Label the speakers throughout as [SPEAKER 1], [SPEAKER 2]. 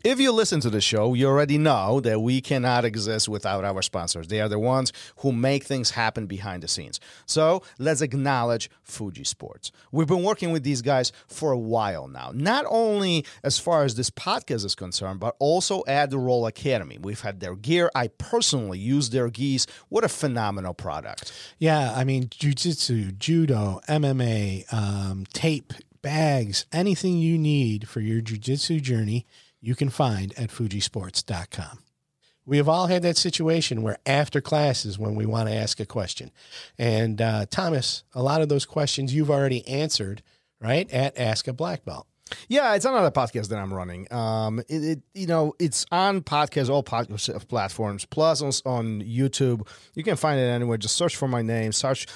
[SPEAKER 1] If you listen to the show, you already know that we cannot exist without our sponsors. They are the ones who make things happen behind the scenes. So let's acknowledge Fuji Sports. We've been working with these guys for a while now, not only as far as this podcast is concerned, but also at the RŌL Academy. We've had their gear. I personally use their gis. What a phenomenal product.
[SPEAKER 2] Yeah, I mean, jiu-jitsu, judo, MMA, tape, bags, anything you need for your jiu-jitsu journey, you can find at fujisports.com. We have all had that situation where after classes when we want to ask a question. And Thomas, a lot of those questions you've already answered, right, at Ask a Black Belt.
[SPEAKER 1] Yeah, it's another podcast that I'm running. It's on podcast, all podcast platforms, plus on YouTube. You can find it anywhere. Just search for my name, search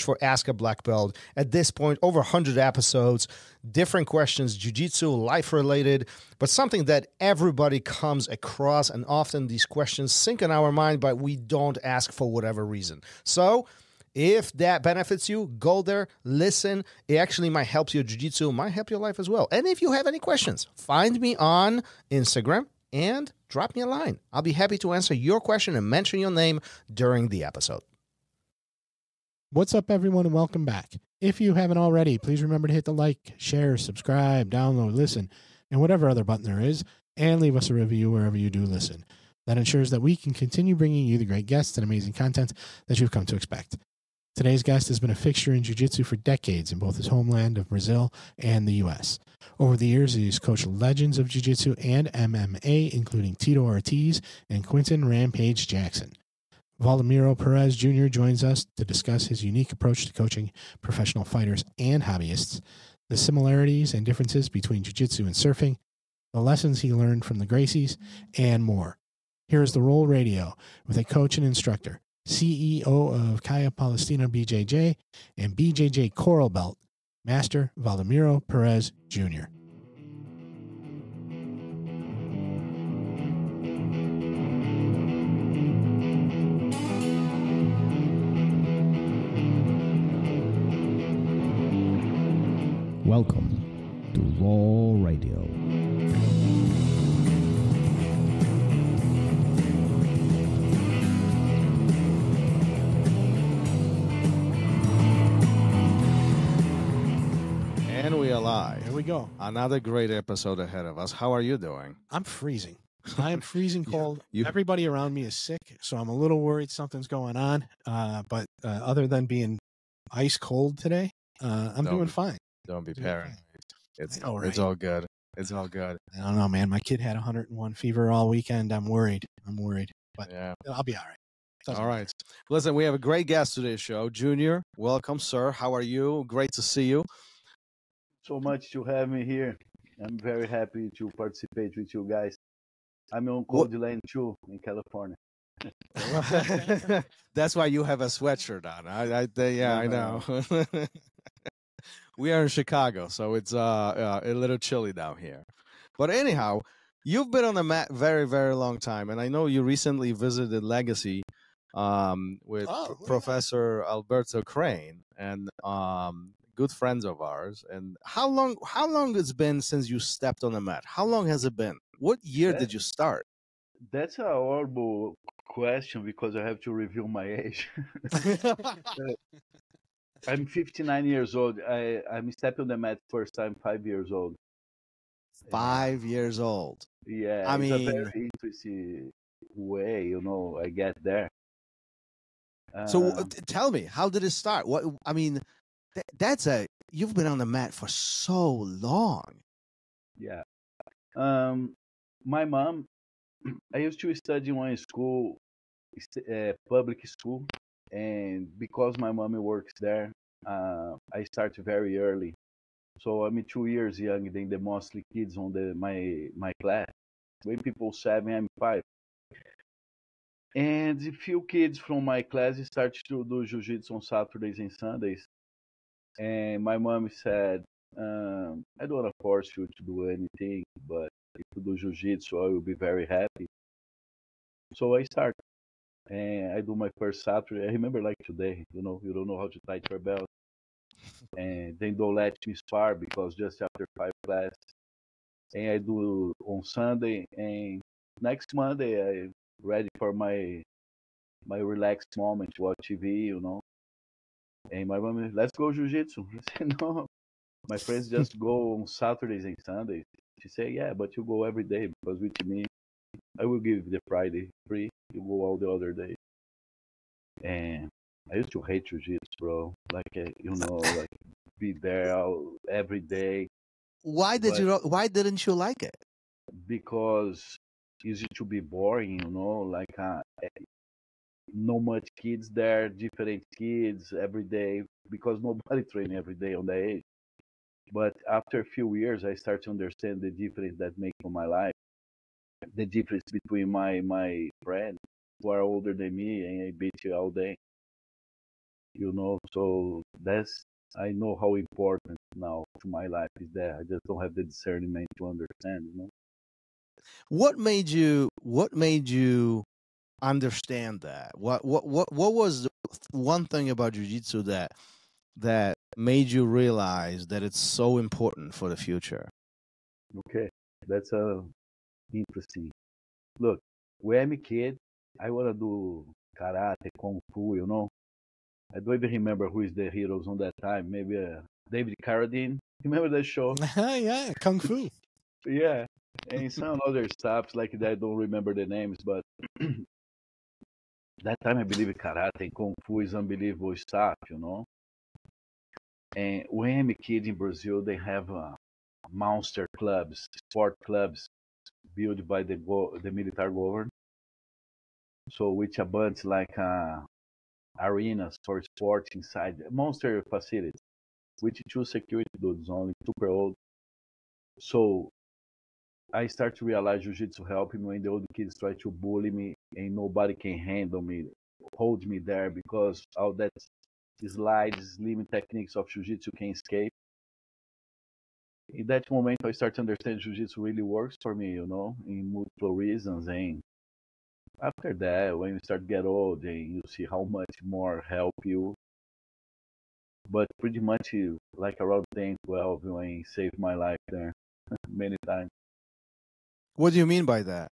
[SPEAKER 1] for Ask a Black Belt. At this point, over 100 episodes, different questions, jiu-jitsu, life-related, but something that everybody comes across, and often these questions sink in our mind, but we don't ask for whatever reason. So if that benefits you, go there, listen. It actually might help your jiu-jitsu, might help your life as well. And if you have any questions, find me on Instagram and drop me a line. I'll be happy to answer your question and mention your name during the episode.
[SPEAKER 2] What's up, everyone, and welcome back. If you haven't already, please remember to hit the like, share, subscribe, download, listen, and whatever other button there is, and leave us a review wherever you do listen. That ensures that we can continue bringing you the great guests and amazing content that you've come to expect. Today's guest has been a fixture in jiu-jitsu for decades in both his homeland of Brazil and the U.S. Over the years, he's coached legends of jiu-jitsu and MMA, including Tito Ortiz and Quintin Rampage Jackson. Waldomiro Perez Jr. joins us to discuss his unique approach to coaching professional fighters and hobbyists, the similarities and differences between jiu-jitsu and surfing, the lessons he learned from the Gracies, and more. Here is the RŌL Radio with a coach and instructor, CEO of Cia Paulista BJJ and BJJ Coral Belt, Master Waldomiro Perez Jr.
[SPEAKER 3] Welcome to RŌL Radio.
[SPEAKER 1] And we are live.
[SPEAKER 2] Here we go.
[SPEAKER 1] Another great episode ahead of us. How are you doing?
[SPEAKER 2] I'm freezing. I am freezing cold. Everybody around me is sick, so I'm a little worried something's going on. But other than being ice cold today, I'm doing fine.
[SPEAKER 1] Don't be paranoid. It's
[SPEAKER 2] all right.
[SPEAKER 1] It's all good. It's all good.
[SPEAKER 2] I don't know, man. My kid had 101 fever all weekend. I'm worried. But
[SPEAKER 1] yeah,
[SPEAKER 2] I'll be all right.
[SPEAKER 1] All right. Listen, we have a great guest today's show. Junior, welcome, sir. How are you? Great to see you.
[SPEAKER 4] So much to have me here. I'm very happy to participate with you guys. I'm on cold land too in California.
[SPEAKER 1] That's why you have a sweatshirt on. I know. We are in Chicago, so it's a little chilly down here. But anyhow, you've been on the mat very, very long time, and I know you recently visited Legacy with Professor Alberto Crane and good friends of ours. And how long it's been since you stepped on the mat? How long has it been? What year did you start?
[SPEAKER 4] That's a horrible question because I have to reveal my age. I'm 59 years old. I'm stepping on the mat first time 5 years old.
[SPEAKER 1] 5 years old.
[SPEAKER 4] Yeah,
[SPEAKER 1] I mean,
[SPEAKER 4] a very interesting way, I get there.
[SPEAKER 1] So tell me, how did it start? What I mean, you've been on the mat for so long.
[SPEAKER 4] Yeah. My mom, I used to study in one school, public school, and because my mommy works there, I started very early. So I'm 2 years younger than the mostly kids on my class. When people 7, I'm 5. And a few kids from my class started to do jiu-jitsu on Saturdays and Sundays. And my mom said, I don't want to force you to do anything, but if you do jiu-jitsu, I will be very happy. So I start. And I do my first Saturday. I remember like today, you don't know how to tie your belt. And they don't let me spar because just after 5 classes, and I do on Sunday. And next Monday, I ready for my relaxed moment, watch TV, And my mom, let's go jiu-jitsu. I said, no, my friends just go on Saturdays and Sundays. She said, yeah, but you go every day because with me, I will give the Friday free. You go all the other days. And I used to hate jiu-jitsu, bro. Like, like be there every day.
[SPEAKER 1] Why
[SPEAKER 4] But
[SPEAKER 1] Why didn't you like it?
[SPEAKER 4] because it used to be boring, like no much kids there, different kids every day, because nobody training every day on that age. But after a few years, I start to understand the difference that make for my life, the difference between my friends who are older than me and I beat you all day. So that's I know how important now to my life is that I just don't have the discernment to understand.
[SPEAKER 1] What made you understand that? What was the one thing about jiu-jitsu that made you realize that it's so important for the future?
[SPEAKER 4] Okay, that's interesting. Look, when I'm a kid, I wanna do karate, kung fu. I don't even remember who is the heroes on that time. Maybe David Carradine. Remember that show?
[SPEAKER 2] Yeah, kung fu.
[SPEAKER 4] Yeah, and some other stuff like that. I don't remember the names, but that time I believe karate and kung fu is unbelievable stuff. And when I'm a kid in Brazil, they have monster clubs, sport clubs built by the military government. So with a bunch like arenas for sports inside monster facilities, with two security dudes only, super old. So I start to realize jiu-jitsu helped me when the old kids try to bully me and nobody can handle me, hold me there because all that slides, slimming techniques of jiu-jitsu can escape. In that moment, I start to understand jiu-jitsu really works for me, in multiple reasons. And after that, when you start to get old and you see how much more help you, but pretty much like around 10, 12, when it saved my life there many times.
[SPEAKER 1] What do you mean by that?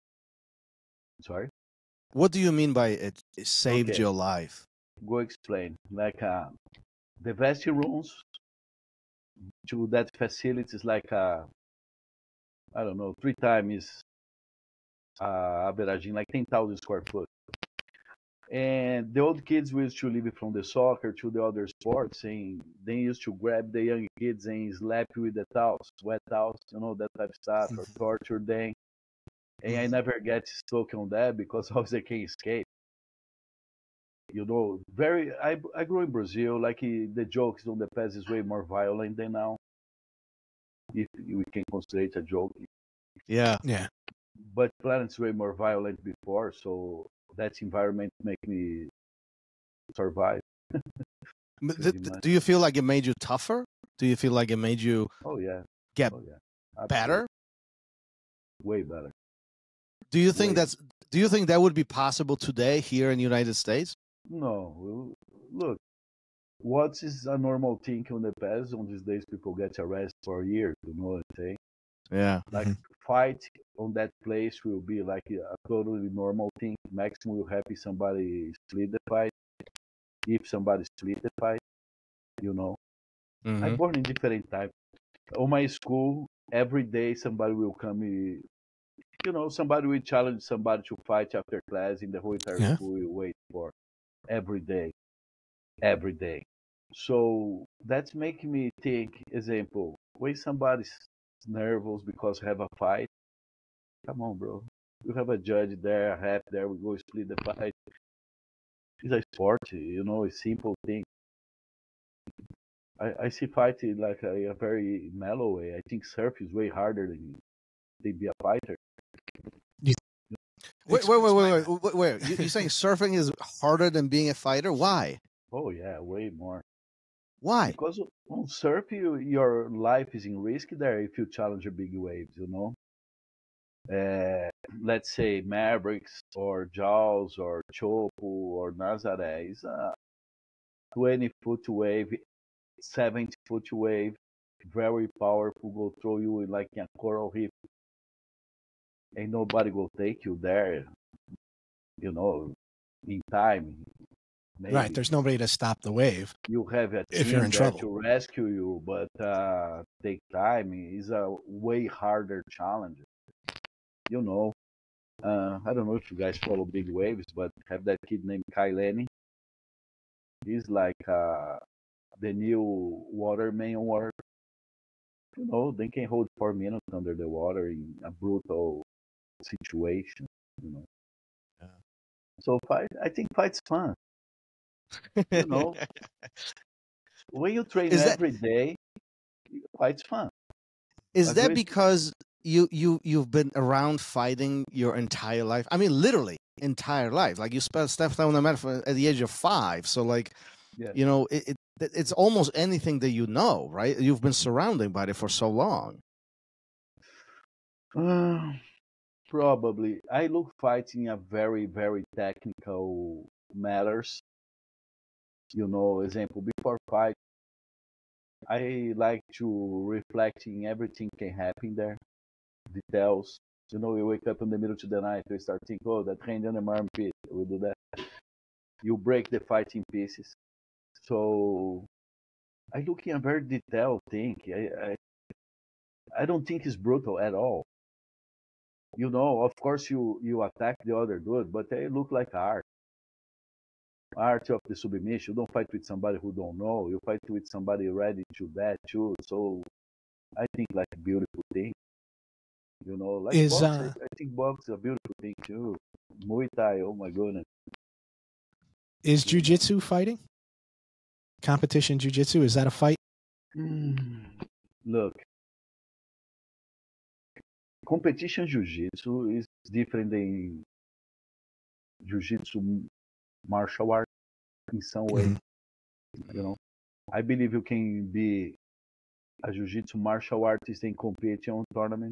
[SPEAKER 4] Sorry?
[SPEAKER 1] What do you mean by it saved
[SPEAKER 4] Okay,
[SPEAKER 1] your life?
[SPEAKER 4] go explain. Like the vest rooms to that facility is like, I don't know, 3 times averaging, like 10,000 square foot. And the old kids used to leave from the soccer to the other sports, and they used to grab the young kids and slap with the towels, wet towels, that type of stuff, or torture them. And I never get stuck on that because obviously I can't escape. I grew in Brazil, like the jokes on the past is way more violent than now, if we can consider it a joke.
[SPEAKER 1] Yeah.
[SPEAKER 2] Yeah.
[SPEAKER 4] But planets way more violent before, so that environment make me survive.
[SPEAKER 1] Do you feel like it made you tougher? Do you feel like it made you
[SPEAKER 4] Oh yeah,
[SPEAKER 1] get
[SPEAKER 4] oh yeah, absolutely.
[SPEAKER 1] better?
[SPEAKER 4] Way better.
[SPEAKER 1] Do you think that would be possible today here in the United States?
[SPEAKER 4] No, look, what is a normal thing on the past? On these days, people get arrested for years. You know what I'm saying?
[SPEAKER 1] Yeah.
[SPEAKER 4] Like fight on that place will be like a totally normal thing. Maximum will happen somebody split the fight. If somebody split the fight, I born in different type. On my school, every day somebody will come. Somebody will challenge somebody to fight after class in the whole entire school. We wait for every day. So that's making me think. Example, when somebody's nervous because have a fight, come on, bro. You have a judge there, a ref there. We go split the fight. It's a sport, a simple thing. I see fighting like a very mellow way. I think surf is way harder than be a fighter.
[SPEAKER 1] Wait. You're saying surfing is harder than being a fighter? Why?
[SPEAKER 4] Oh yeah, way more.
[SPEAKER 1] Why?
[SPEAKER 4] Because on surf, your life is in risk there if you challenge big waves. Let's say Mavericks or Jaws or Chopo or Nazaré is a 20-foot wave, 70-foot wave. very powerful, go throw you in like a coral reef. Ain't nobody will take you there, you know, in time.
[SPEAKER 2] Right.
[SPEAKER 4] Maybe
[SPEAKER 2] There's nobody to stop the wave
[SPEAKER 4] you have a
[SPEAKER 2] if you're
[SPEAKER 4] team
[SPEAKER 2] in
[SPEAKER 4] there
[SPEAKER 2] trouble.
[SPEAKER 4] to rescue you, but take time is a way harder challenge. You know, I don't know if you guys follow big waves, but have that kid named Kaileni. He's like the new waterman award. You know, they can hold 4 minutes under the water in a brutal situation. You know,
[SPEAKER 2] Yeah.
[SPEAKER 4] so I think fight's fun. You know, when you train
[SPEAKER 1] Is that
[SPEAKER 4] every day, fight's fun.
[SPEAKER 1] is
[SPEAKER 4] A
[SPEAKER 1] that
[SPEAKER 4] great
[SPEAKER 1] because you've been around fighting your entire life? I mean, literally entire life. Like you stepped on the mat at the age of 5. So like,
[SPEAKER 4] yeah.
[SPEAKER 1] you know, it's almost anything that you know, right? You've been surrounded by it for so long.
[SPEAKER 4] Probably. I look fighting a very, very technical matters. You know, example, before fight, I like to reflect in everything can happen there. Details. You know, you wake up in the middle of the night, you start thinking, oh, that hand on the armpit, we do that. You break the fight in pieces. So I look in a very detailed thing. I don't think it's brutal at all. You know, of course you attack the other dude, but they look like art of the submission. You don't fight with somebody who don't know. You fight with somebody ready to that too. So I think like a beautiful thing. You know, like
[SPEAKER 2] Is
[SPEAKER 4] box. I think box is a beautiful thing too. Muay Thai. Oh my goodness.
[SPEAKER 2] is
[SPEAKER 4] You know.
[SPEAKER 2] jiu-jitsu fighting? Competition jiu-jitsu, is that a fight?
[SPEAKER 4] Look, competition jiu-jitsu is different than jiu-jitsu martial art in some way.
[SPEAKER 2] Mhm.
[SPEAKER 4] You know, I believe you can be a jiu-jitsu martial artist and compete on tournament.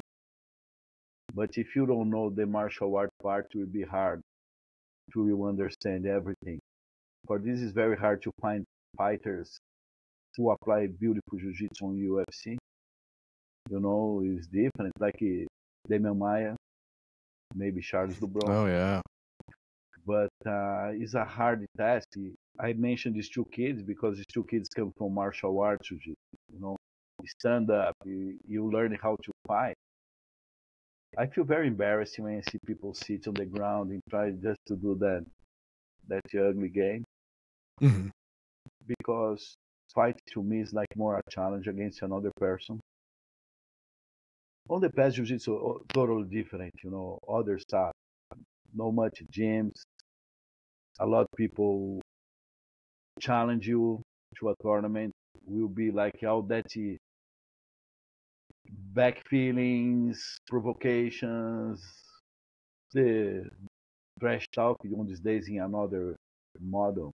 [SPEAKER 4] But if you don't know the martial art part, it will be hard to understand everything. For this is very hard to find fighters who apply beautiful jiu-jitsu on UFC. You know, it's different. Like Damian Maia, maybe Charles Dubron.
[SPEAKER 1] Oh yeah.
[SPEAKER 4] But it's a hard task. I mentioned these two kids because these two kids come from martial arts jiu-jitsu. You know, you stand up, you learn how to fight. I feel very embarrassed when I see people sit on the ground and try just to do that ugly game,
[SPEAKER 2] Mhm.
[SPEAKER 4] because fight to me is like more a challenge against another person. On the past jiu-jitsu, totally different, you know, other stuff. No much gyms. A lot of people challenge you to a tournament. Will be like all that back feelings, provocations, the trash talk on these days in another model.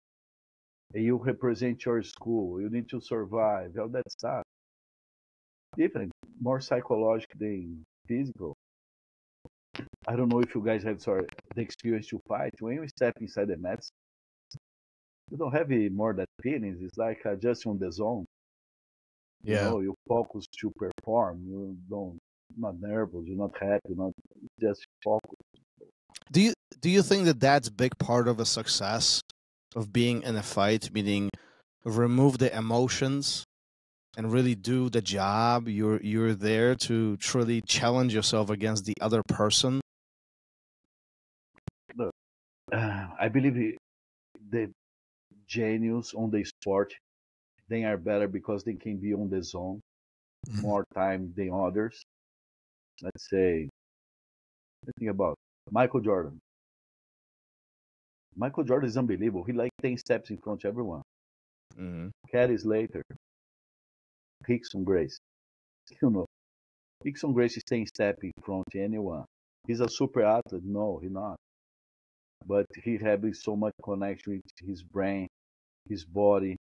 [SPEAKER 4] And you represent your school. You need to survive. All that stuff. Different, more psychological than physical. I don't know if you guys have the experience to fight. When you step inside the mats, you don't have more that feelings. It's like just on the zone. You
[SPEAKER 1] Yeah.
[SPEAKER 4] know, you focus to perform. You don't not nervous. You're not happy. You're not just focus.
[SPEAKER 1] Do you think that that's a big part of a success of being in a fight, meaning remove the emotions and really do the job? You're there to truly challenge yourself against the other person.
[SPEAKER 4] Look, I believe the genius on the sport, they are better because they can be on the zone
[SPEAKER 2] Mhm.
[SPEAKER 4] more time than others. Let's say, think about Michael Jordan. Michael Jordan is unbelievable. He like 10 steps in front of everyone.
[SPEAKER 1] Mm-hmm.
[SPEAKER 4] Caddy Slater, Rickson Grace. You know, Rickson Grace is 10 steps in front of anyone. He's a super athlete. No, he's not. But he having so much connection with his brain, his body,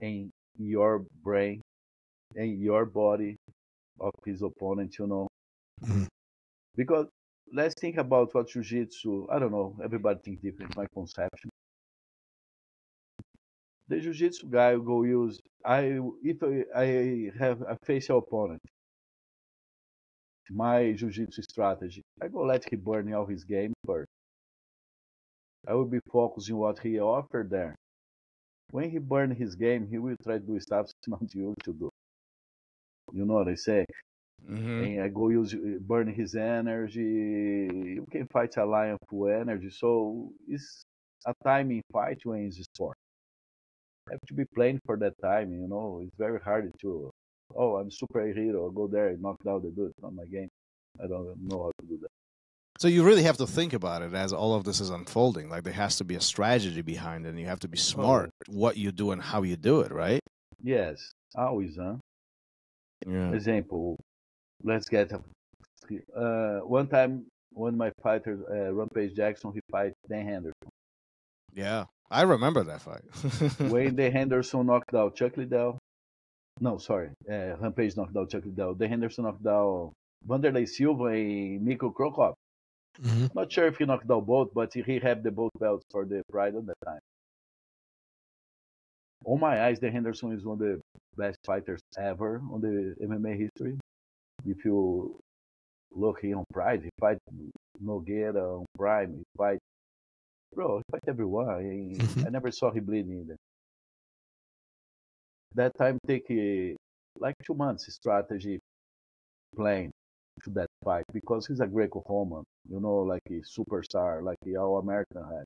[SPEAKER 4] and your brain and your body of his opponent, you know.
[SPEAKER 2] Mhm.
[SPEAKER 4] Because let's think about what jiu-jitsu, I don't know, everybody thinks different, my conception. The jiu-jitsu guy will go use. If I have a facial opponent, my jiu-jitsu strategy, I go let him burn all his game first. I will be focusing what he offered there. When he burn his game, he will try to do stuff not used to do. You know what I say?
[SPEAKER 1] Mm-hmm.
[SPEAKER 4] And I go use burn his energy. You can fight a lion full energy, so it's a timing fight when it's sport. You have to be playing for that time. You know, it's very hard to. Oh, I'm superhero. I'll go there and knock down the dude. Not my game. I don't know how to do that.
[SPEAKER 1] So you really have to think about it as all of this is unfolding. Like there has to be a strategy behind it, and you have to be smart what you do and how you do it, right?
[SPEAKER 4] Yes, always, huh?
[SPEAKER 1] Yeah.
[SPEAKER 4] Example, let's get one time one of my fighters, Rampage Jackson, he fight Dan Henderson.
[SPEAKER 1] Yeah, I remember that fight.
[SPEAKER 4] When Dan Henderson knocked out Chuck Liddell, no, sorry, Rampage knocked out Chuck Liddell. Dan Henderson knocked out Vanderlei Silva and Mikko Krokop.
[SPEAKER 2] Mm-hmm.
[SPEAKER 4] Not sure if he knocked out both, but he had the both belts for the Pride at that time. On my eyes, Dan Henderson is one of the best fighters ever on the MMA history. If you look here on Pride, he fight Nogueira on Prime, he fight everyone. I never saw him bleeding either. That time take like 2 months strategy playing to that fight because he's a Greco-Roman, you know, like a superstar, like the All-American had.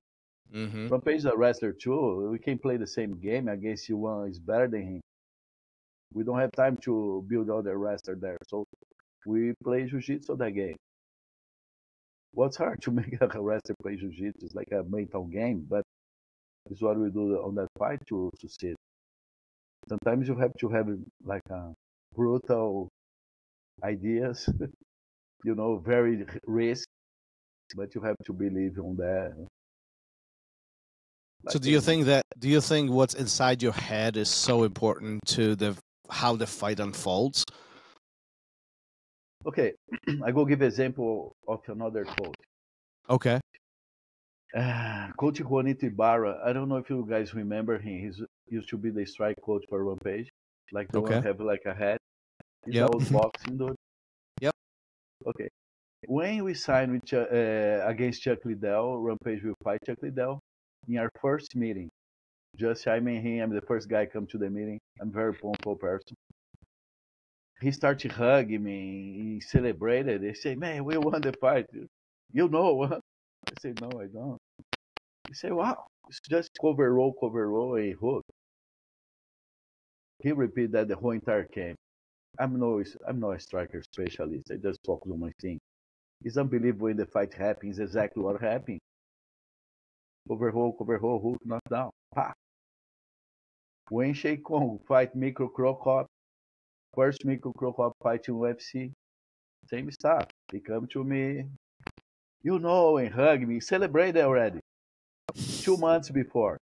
[SPEAKER 1] Mm-hmm.
[SPEAKER 4] Rampage is a wrestler too. We can play the same game against you. One is better than him. We don't have time to build other wrestler there, so we play jiu-jitsu that game. What's hard to make a wrestler play jiu-jitsu? It's like a mental game, but it's what we do on that fight to succeed. Sometimes you have to have like a brutal ideas, you know, very risk, but you have to believe on that.
[SPEAKER 1] So do you think what's inside your head is so important to how the fight unfolds?
[SPEAKER 4] Okay, I go give example of another coach.
[SPEAKER 1] Okay.
[SPEAKER 4] Coach Juanito Ibarra. I don't know if you guys remember him. He used to be the strike coach for Rampage, like the one have like a hat. He's
[SPEAKER 1] Yep.
[SPEAKER 4] old boxing dude.
[SPEAKER 1] Yep.
[SPEAKER 4] Okay. When we signed with against Chuck Liddell, Rampage will fight Chuck Liddell in our first meeting. Just I and him. I'm the first guy come to the meeting. I'm a very pumped person. He started hugging me. He celebrated. He said, "Man, we won the fight. You know?" I said, "No, I don't." He said, "Wow, it's just cover roll, and hook." He repeated that the whole entire camp. I'm not a striker specialist. I just focus on my thing. It's unbelievable when the fight happens. Exactly what happened. Cover roll, hook, knock down. Pa. When Shea Kong fight Mikko Krokop, first Mikko Krokop fight in UFC, same stuff. He come to me, you know, and hug me, celebrate already. 2 months before.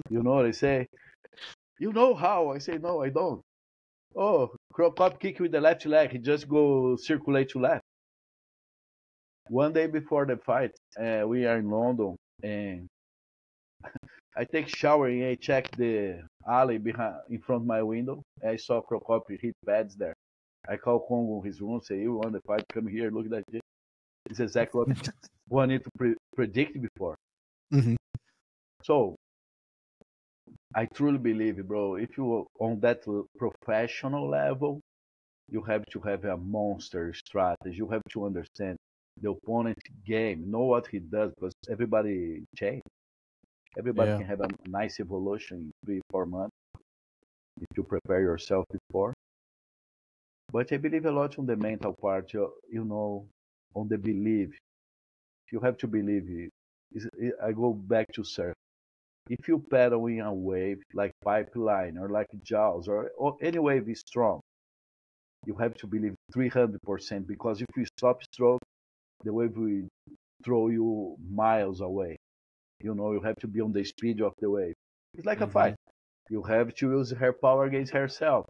[SPEAKER 4] You know what I say? You know how? I say, no, I don't. Oh, Krokop kick with the left leg. He just go circulate to left. One day before the fight, we are in London, and I take shower and I check the alley in front of my window. I saw Krokop hit pads there. I call Congo in his room, say, "You won the fight, come here, look at that shit." It's exactly what I wanted to predict before.
[SPEAKER 2] Mm-hmm.
[SPEAKER 4] So, I truly believe, bro, if you on that professional level, you have to have a monster strategy. You have to understand the opponent's game, know what he does, because everybody changes. Everybody can have a nice evolution in 3-4 months if you prepare yourself before. But I believe a lot on the mental part, you know, on the belief. You have to believe. I go back to surf. If you paddle in a wave like pipeline or like jaws or any wave is strong, you have to believe 300% because if you stop stroke, the wave will throw you miles away. You know, you have to be on the speed of the wave. It's like a fight. You have to use her power against herself.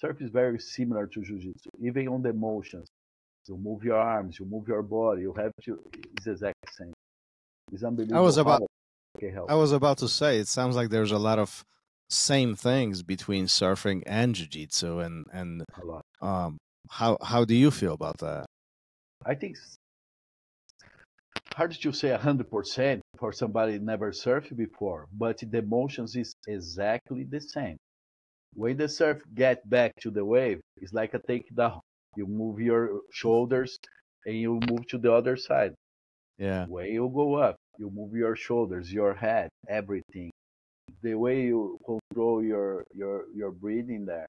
[SPEAKER 4] Surf is very similar to Jiu-Jitsu, even on the motions. You move your arms, you move your body. You have to. It's exactly the same. It's unbelievable. can help.
[SPEAKER 1] I was about to say, it sounds like there's a lot of same things between surfing and jiu-jitsu, and
[SPEAKER 4] A lot.
[SPEAKER 1] how do you feel about that?
[SPEAKER 4] I think it's hard to say 100% for somebody never surfed before, but the emotions is exactly the same. When the surf get back to the wave, it's like a takedown. You move your shoulders and you move to the other side.
[SPEAKER 1] Yeah.
[SPEAKER 4] When you go up, you move your shoulders, your head, everything. The way you control your breathing there,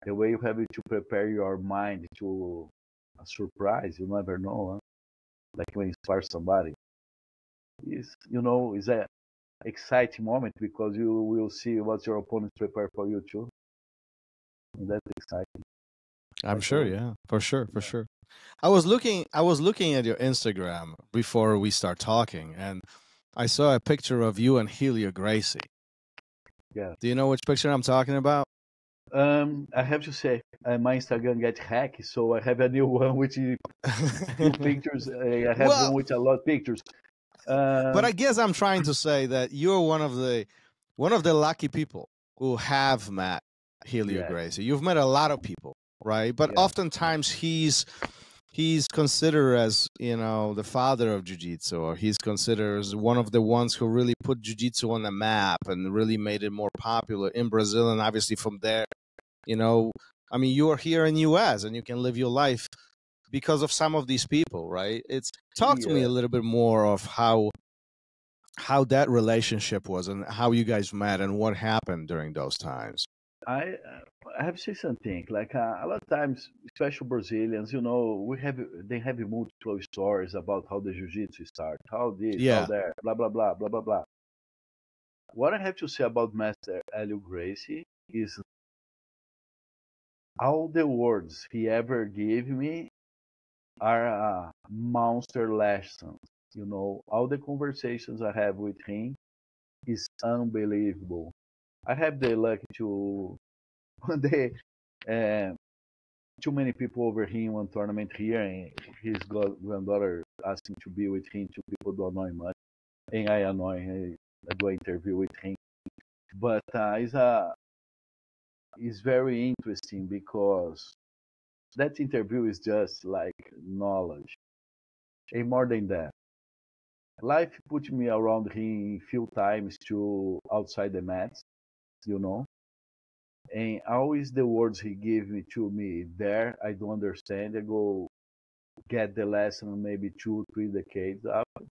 [SPEAKER 4] the way you have to prepare your mind to a surprise, you never know. Huh? Like when you inspire somebody, is a exciting moment because you will see what your opponents prepare for you too. And that's exciting.
[SPEAKER 1] I'm
[SPEAKER 4] Like,
[SPEAKER 1] sure, yeah. For sure. I was looking at your Instagram before we start talking, and I saw a picture of you and Helio Gracie.
[SPEAKER 4] Yeah.
[SPEAKER 1] Do you know which picture I'm talking about?
[SPEAKER 4] I have to say, my Instagram get hacked, so I have a new one with few pictures. I have one with a lot of pictures.
[SPEAKER 1] But I guess I'm trying to say that you're one of the lucky people who have met Helio
[SPEAKER 4] Yes.
[SPEAKER 1] Gracie. You've met a lot of people, right? But
[SPEAKER 4] Yeah.
[SPEAKER 1] oftentimes he's considered as, the father of jiu-jitsu, or he's considered as one of the ones who really put jiu-jitsu on the map and really made it more popular in Brazil, and obviously from there, I mean, you are here in US and you can live your life because of some of these people, right? Talk to me
[SPEAKER 4] Yeah.
[SPEAKER 1] a little bit more of how that relationship was and how you guys met and what happened during those times.
[SPEAKER 4] I I have to say something. Like a lot of times, especially Brazilians, they have multiple stories about how the jiu-jitsu start, how this, how
[SPEAKER 1] Yeah.
[SPEAKER 4] that, blah blah blah blah blah blah. What I have to say about Master Helio Gracie is all the words he ever gave me are monster lessons. All the conversations I have with him is unbelievable. I have the luck to one day. Uh, Too many people over him in one tournament here, and his granddaughter asked him to be with him. Two people don't annoy much, and I annoy him. I do an interview with him, but it's very interesting because that interview is just like knowledge, and more than that, life put me around him few times to outside the mats, you know. And always the words he gave me to me there, I don't understand. I go get the lesson maybe 2 3 decades after,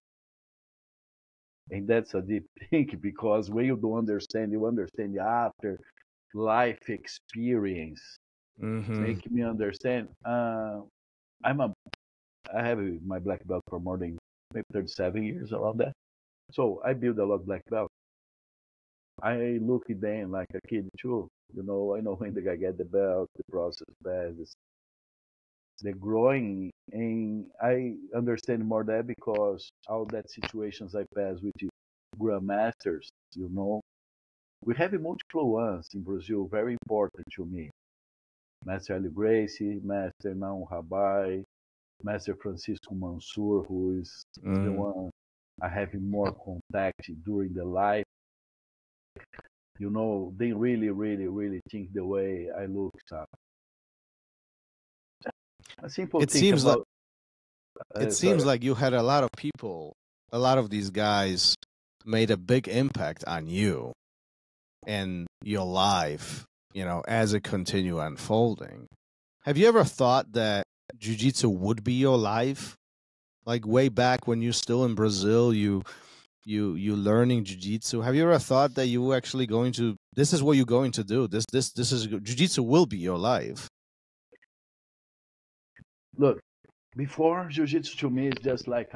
[SPEAKER 4] and that's a deep thing because when you don't understand, you understand after life experience
[SPEAKER 1] Mm-hmm.
[SPEAKER 4] make me understand. I'm a I have my black belt for more than maybe 37 years around that, so I build a lot of black belt. I look at them like a kid too. I know when the guy get the belt, the process passes, the growing, and I understand more that because all that situations I pass with the grandmasters, we have multiple ones in Brazil, very important to me. Master Ali Gracie, Master Naum Rabai, Master Francisco Mansur, who is the one I have more contact during the life. They really, really, really think the way I look. So. A simple
[SPEAKER 1] It
[SPEAKER 4] thing
[SPEAKER 1] seems like
[SPEAKER 4] about.
[SPEAKER 1] seems like you had a lot of people, a lot of these guys made a big impact on you and your life, as it continue unfolding. Have you ever thought that jiu-jitsu would be your life? Like way back when you're still in Brazil, you learning jiu-jitsu. Have you ever thought that you were actually going to this is what you're going to do? This is jiu-jitsu will be your life.
[SPEAKER 4] Look, before jiu-jitsu to me is just like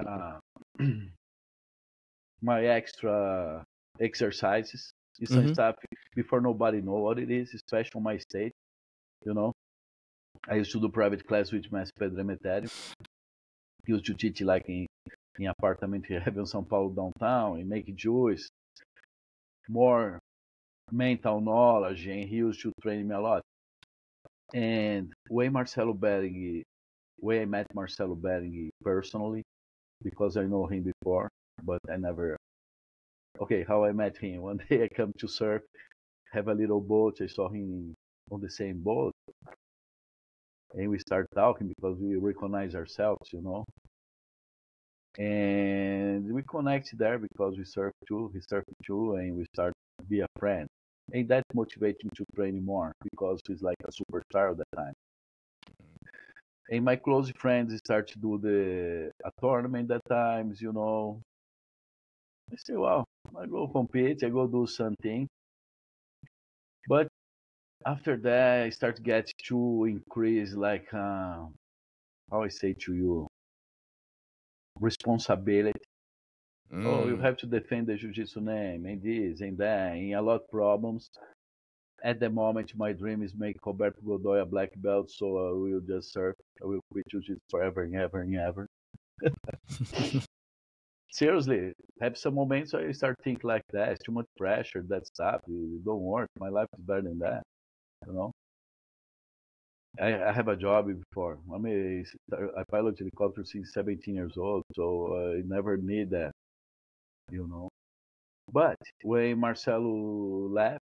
[SPEAKER 4] my extra exercises. It's some
[SPEAKER 1] Mm-hmm.
[SPEAKER 4] stuff before nobody know what it is, especially on my state. You know, I used to do private class with Master Pedro Emetério. He used to teach like in apartment here in São Paulo downtown and make juice, more mental knowledge, and he used to train me a lot. And way I met Marcelo Bering personally, because I know him before, but I never Okay, how I met him. One day I come to surf, have a little boat. I saw him on the same boat, and we start talking because we recognize ourselves, And we connect there because we surf too, he surfed too, and we start to be a friend. And that motivates me to train more because he's like a superstar at that time. And my close friends start to do a tournament at times, I say, well, I go compete, I go do something. But after that, I start to get to increase, like, how I say to you, responsibility. Oh, you have to defend the Jiu-Jitsu name, and this, and that, and a lot of problems. At the moment, my dream is make Roberto Godoy a black belt, so I will just surf. I will quit Jiu-Jitsu forever and ever and ever. Seriously, have some moments where you start thinking like that. It's too much pressure, that stuff. It don't work. My life is better than that, I have a job before. I pilot helicopter since 17 years old, so I never need that, But when Marcelo left,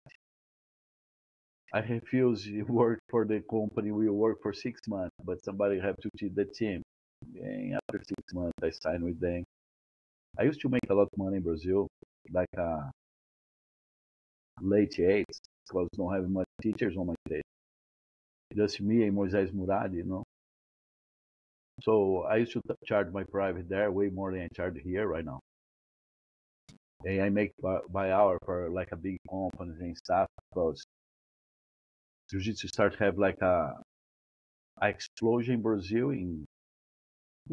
[SPEAKER 4] I refused to work for the company. We work for 6 months, but somebody have to teach the team. And after 6 months, I signed with them. I used to make a lot of money in Brazil, like late 80s, because don't have much teachers on my stage. Just me and Moisés Murad, So I used to charge my private there way more than I charge here right now. And I make by hour for like a big companies and stuff because Jiu-Jitsu start to have like a explosion in Brazil in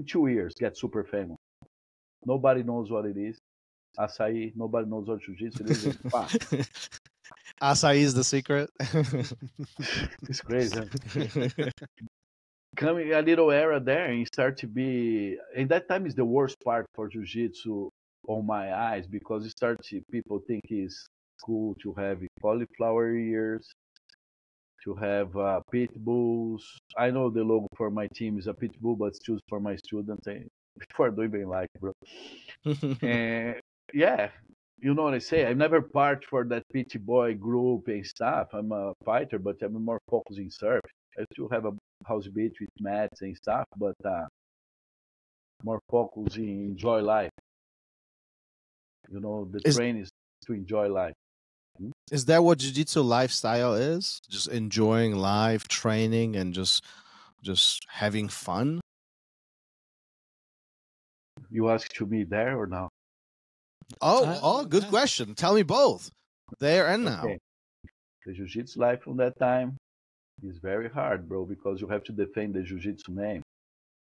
[SPEAKER 4] 2 years, get super famous. Nobody knows what it is. Açaí, nobody knows what Jiu-Jitsu is.
[SPEAKER 1] Açaí is the secret.
[SPEAKER 4] It's crazy. Huh? Coming a little era there and start to be, and that time is the worst part for Jiu-Jitsu on my eyes because it starts people think it's cool to have cauliflower ears, to have pit bulls. I know the logo for my team is a pit bull, but it's choose for my students. And before doing like, bro. And yeah, you know what I say. I never part for that pit boy group and stuff. I'm a fighter, but I'm more focused in surf. I still have a house beach with mats and stuff, but more focused in enjoy life. The train is to enjoy life.
[SPEAKER 1] Is that what Jiu-Jitsu lifestyle is? Just enjoying life, training, and just having fun?
[SPEAKER 4] You ask to me there or now?
[SPEAKER 1] Good question. Tell me both. There and now.
[SPEAKER 4] Okay. The Jiu-Jitsu life from that time is very hard, bro, because you have to defend the Jiu-Jitsu name.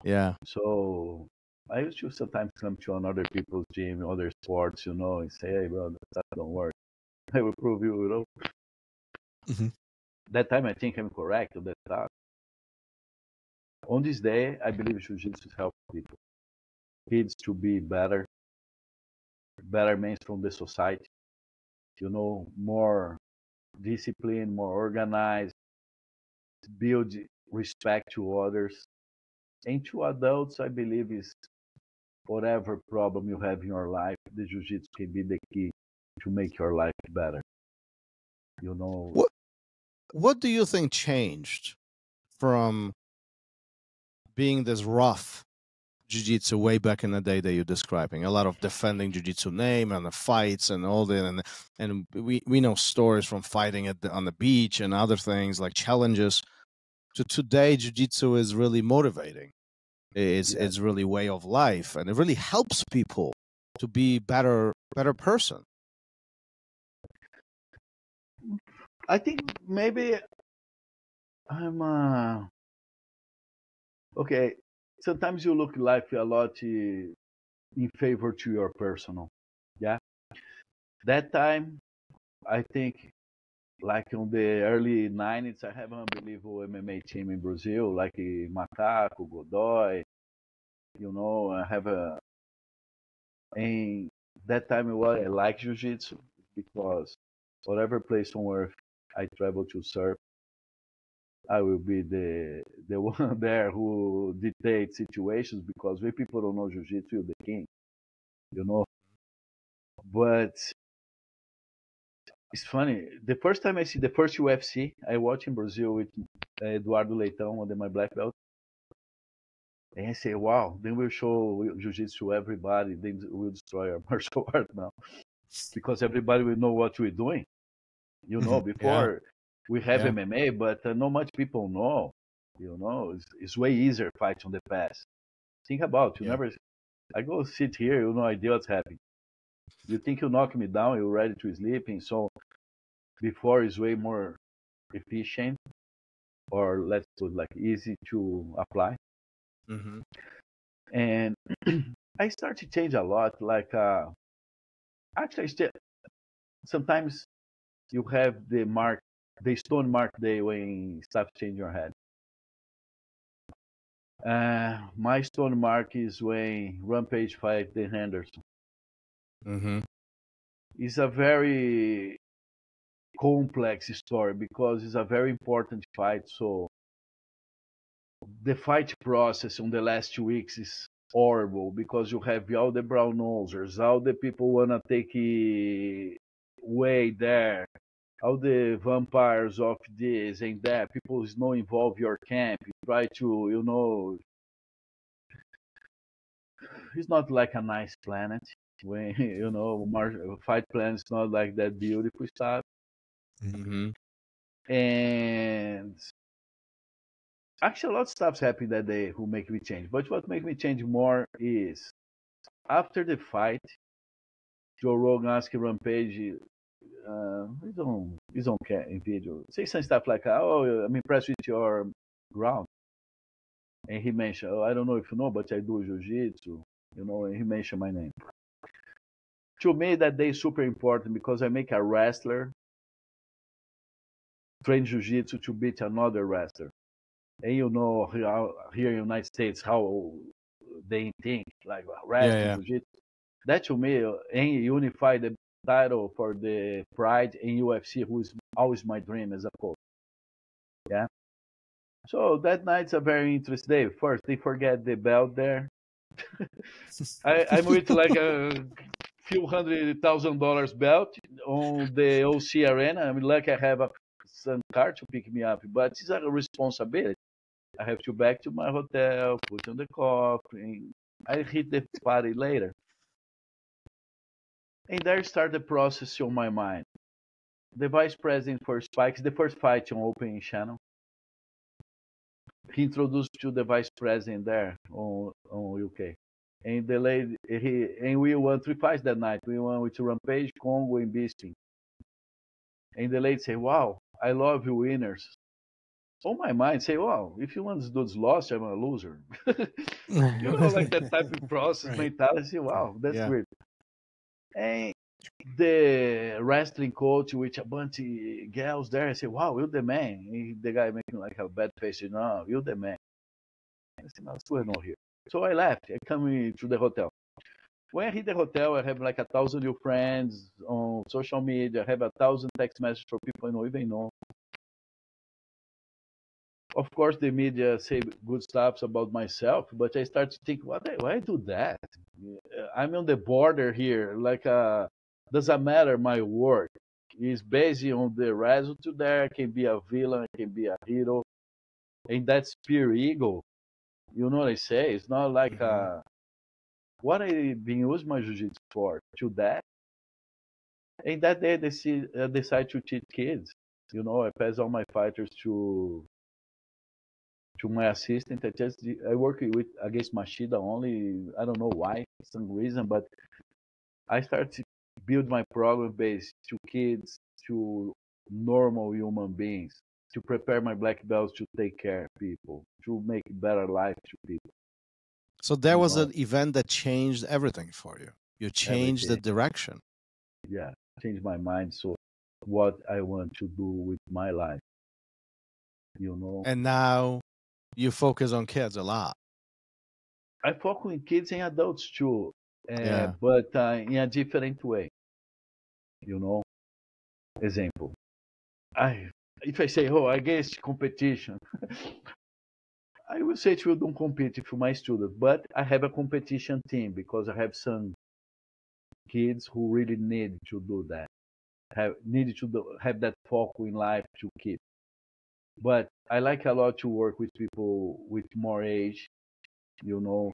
[SPEAKER 1] Yeah.
[SPEAKER 4] So I used to sometimes come to another people's gym, other sports, and say, hey, bro, that don't work. I will prove you,
[SPEAKER 1] Mm-hmm.
[SPEAKER 4] That time I think I'm correct on that stuff. On this day, I believe Jiu-Jitsu helps people. Kids to be better men from the society, more discipline, more organized, build respect to others. And to adults, I believe is whatever problem you have in your life, the Jiu-Jitsu can be the key to make your life better.
[SPEAKER 1] What do you think changed from being this rough Jiu-Jitsu way back in the day that you're describing? A lot of defending Jiu-Jitsu name and the fights and all that, and we know stories from fighting on the beach and other things like challenges. To today, Jiu-Jitsu is really motivating. It's really way of life, and it really helps people to be better person.
[SPEAKER 4] I think maybe I'm okay. Sometimes you look life a lot in favor to your personal. Yeah. That time, I think, like on the early 90s, I have an unbelievable MMA team in Brazil, like Macaco, Godoy. I have and that time I like Jiu-Jitsu because whatever place on earth I travel to serve, I will be the one there who dictates situations because when people don't know Jiu-Jitsu, you're the king, But it's funny. The first time I see the first UFC, I watched in Brazil with Eduardo Leitão under my black belt. And I say, wow, then we'll show Jiu-Jitsu to everybody. Then we'll destroy our martial art now. Because everybody will know what we're doing. You know, before we have MMA, but not much people know. You know, it's way easier fight on the pass. Think about it. I go sit here, you no idea what's happening. You think you knock me down, you're ready to sleep. And so before is way more efficient, or let's put like easy to apply.
[SPEAKER 1] Mm-hmm.
[SPEAKER 4] And I start to change a lot. Like actually, sometimes you have the stone mark day when stuff change your head. My stone mark is when Rampage fight the Henderson.
[SPEAKER 1] Mm-hmm.
[SPEAKER 4] It's a very complex story because it's a very important fight. So the fight process on the last 2 weeks is horrible because you have all the brown nosers, all the people wanna take it way there, all the vampires of this and that. People is not involve your camp. You try to, you know, it's not like a nice planet. When you know, fight plan is not like that beautiful stuff.
[SPEAKER 1] Mm-hmm.
[SPEAKER 4] And actually, a lot of stuff's happened that day who make me change. But what make me change more is after the fight, Joe Rogan asked Rampage, we don't care in video. Say some stuff like, "Oh, I'm impressed with your ground," and he mentioned, "Oh, I don't know if you know, but I do jiu-jitsu," you know, and he mentioned my name. To me, that day is super important because I make a wrestler train jiu-jitsu to beat another wrestler. And you know here in the United States how they think, like wrestling jiu-jitsu. That to me, and unify the title for the Pride in UFC, who is always my dream as a coach. Yeah. So that night's a very interesting day. First, they forget the belt there. I'm with like a few $100,000 belt on the OC Arena. I'm lucky I have some car to pick me up, but it's a responsibility. I have to back to my hotel, put on the coffee, and I hit the party later. And there started the process on my mind. The vice president for Spikes, the first fight on Open Channel, he introduced to the vice president there on UK. And the lady, and we won 3 fights that night. We won with Rampage, Congo, and Bisping. And the lady said, "Wow, I love you winners." On my mind, say, "Wow, if you want this dude's lost, I'm a loser." You know, like that type of process mentality. Wow, that's weird. And the wrestling coach with a bunch of girls there, I said, "Wow, you're the man." And the guy making like a bad face, "No, you're the man." I said, "No, we're not here." So I left. I come to the hotel. When I hit the hotel, I have like 1,000 new friends on social media. I have 1,000 text messages for people I don't even know. Of course, the media say good stuff about myself, but I start to think, why I do that? I'm on the border here. Like, doesn't matter my work. It's based on the result there. I can be a villain, I can be a hero. And that's pure ego. You know what I say? It's not like what I've been using my jiu-jitsu for, to that. And that day, I decide to teach kids. You know, I pass all my fighters to my assistant. I work with against Machida only. I don't know why, some reason, but I started to build my program based to kids, to normal human beings, to prepare my black belts to take care of people, to make better life to people.
[SPEAKER 1] So there was an event that changed everything for you. You changed the direction.
[SPEAKER 4] Yeah, changed my mind. So what I want to do with my life, you know.
[SPEAKER 1] And now you focus on kids a lot.
[SPEAKER 4] I focus on kids and adults too, but in a different way. You know, example. If I say, "Oh, against competition," I will say to you, don't compete with my student, but I have a competition team because I have some kids who really need to do that, have that focus in life to keep. But I like a lot to work with people with more age. You know,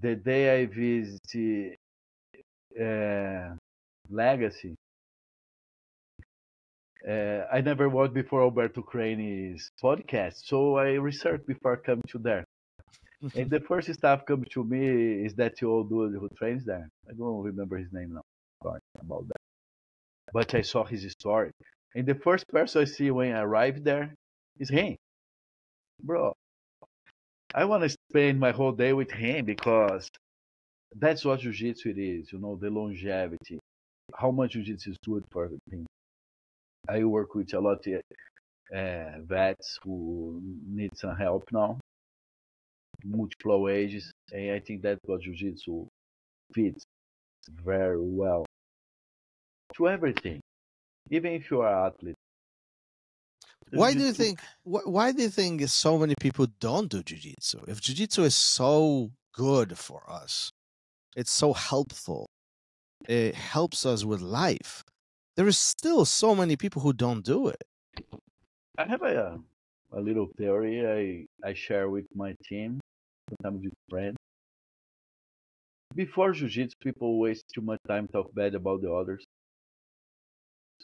[SPEAKER 4] the day I visit Legacy, I never watched before Alberto Crane's podcast, so I researched before I come to there. And the first staff come to me is that old dude who trains there. I don't remember his name now. Sorry about that. But I saw his story. And the first person I see when I arrive there is him. Bro, I want to spend my whole day with him because that's what Jiu-Jitsu it is, you know, the longevity. How much Jiu-Jitsu is good for him. I work with a lot of vets who need some help now, multiple ages, and I think that's what Jiu-Jitsu fits very well to everything, even if you are an athlete.
[SPEAKER 1] Why do you think? Why do you think so many people don't do jiu-jitsu? If jiu-jitsu is so good for us, it's so helpful. It helps us with life. There is still so many people who don't do it.
[SPEAKER 4] I have a little theory I share with my team, sometimes with friends. Before jiu-jitsu, people waste too much time talk bad about the others.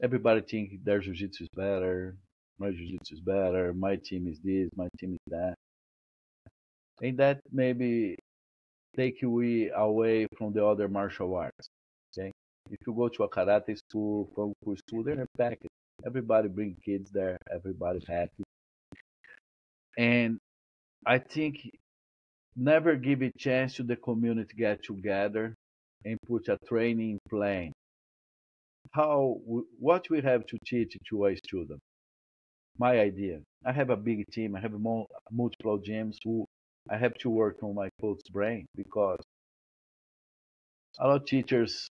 [SPEAKER 4] Everybody think their jiu-jitsu is better, my jiu-jitsu is better, my team is this, my team is that. And that maybe take you away from the other martial arts. Okay? If you go to a karate school, kung fu school, they're packed. Everybody bring kids there, everybody's happy. And I think never give a chance to the community to get together and put a training plan. What we have to teach to a student. My idea. I have a big team. I have multiple gyms who I have to work on my coach's brain because a lot of teachers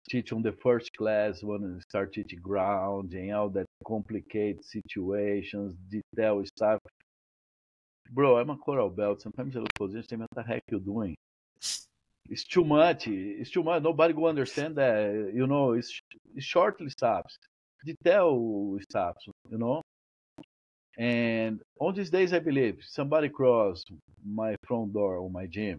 [SPEAKER 4] teach on the first class when they start teaching ground and all that complicated situations, detail stuff. Bro, I'm a coral belt. Sometimes I look position and say, what the heck you doing? It's too much. It's too much. Nobody will understand that. You know, it's shortly stops. Detail stops, you know. And on these days, I believe somebody cross my front door on my gym.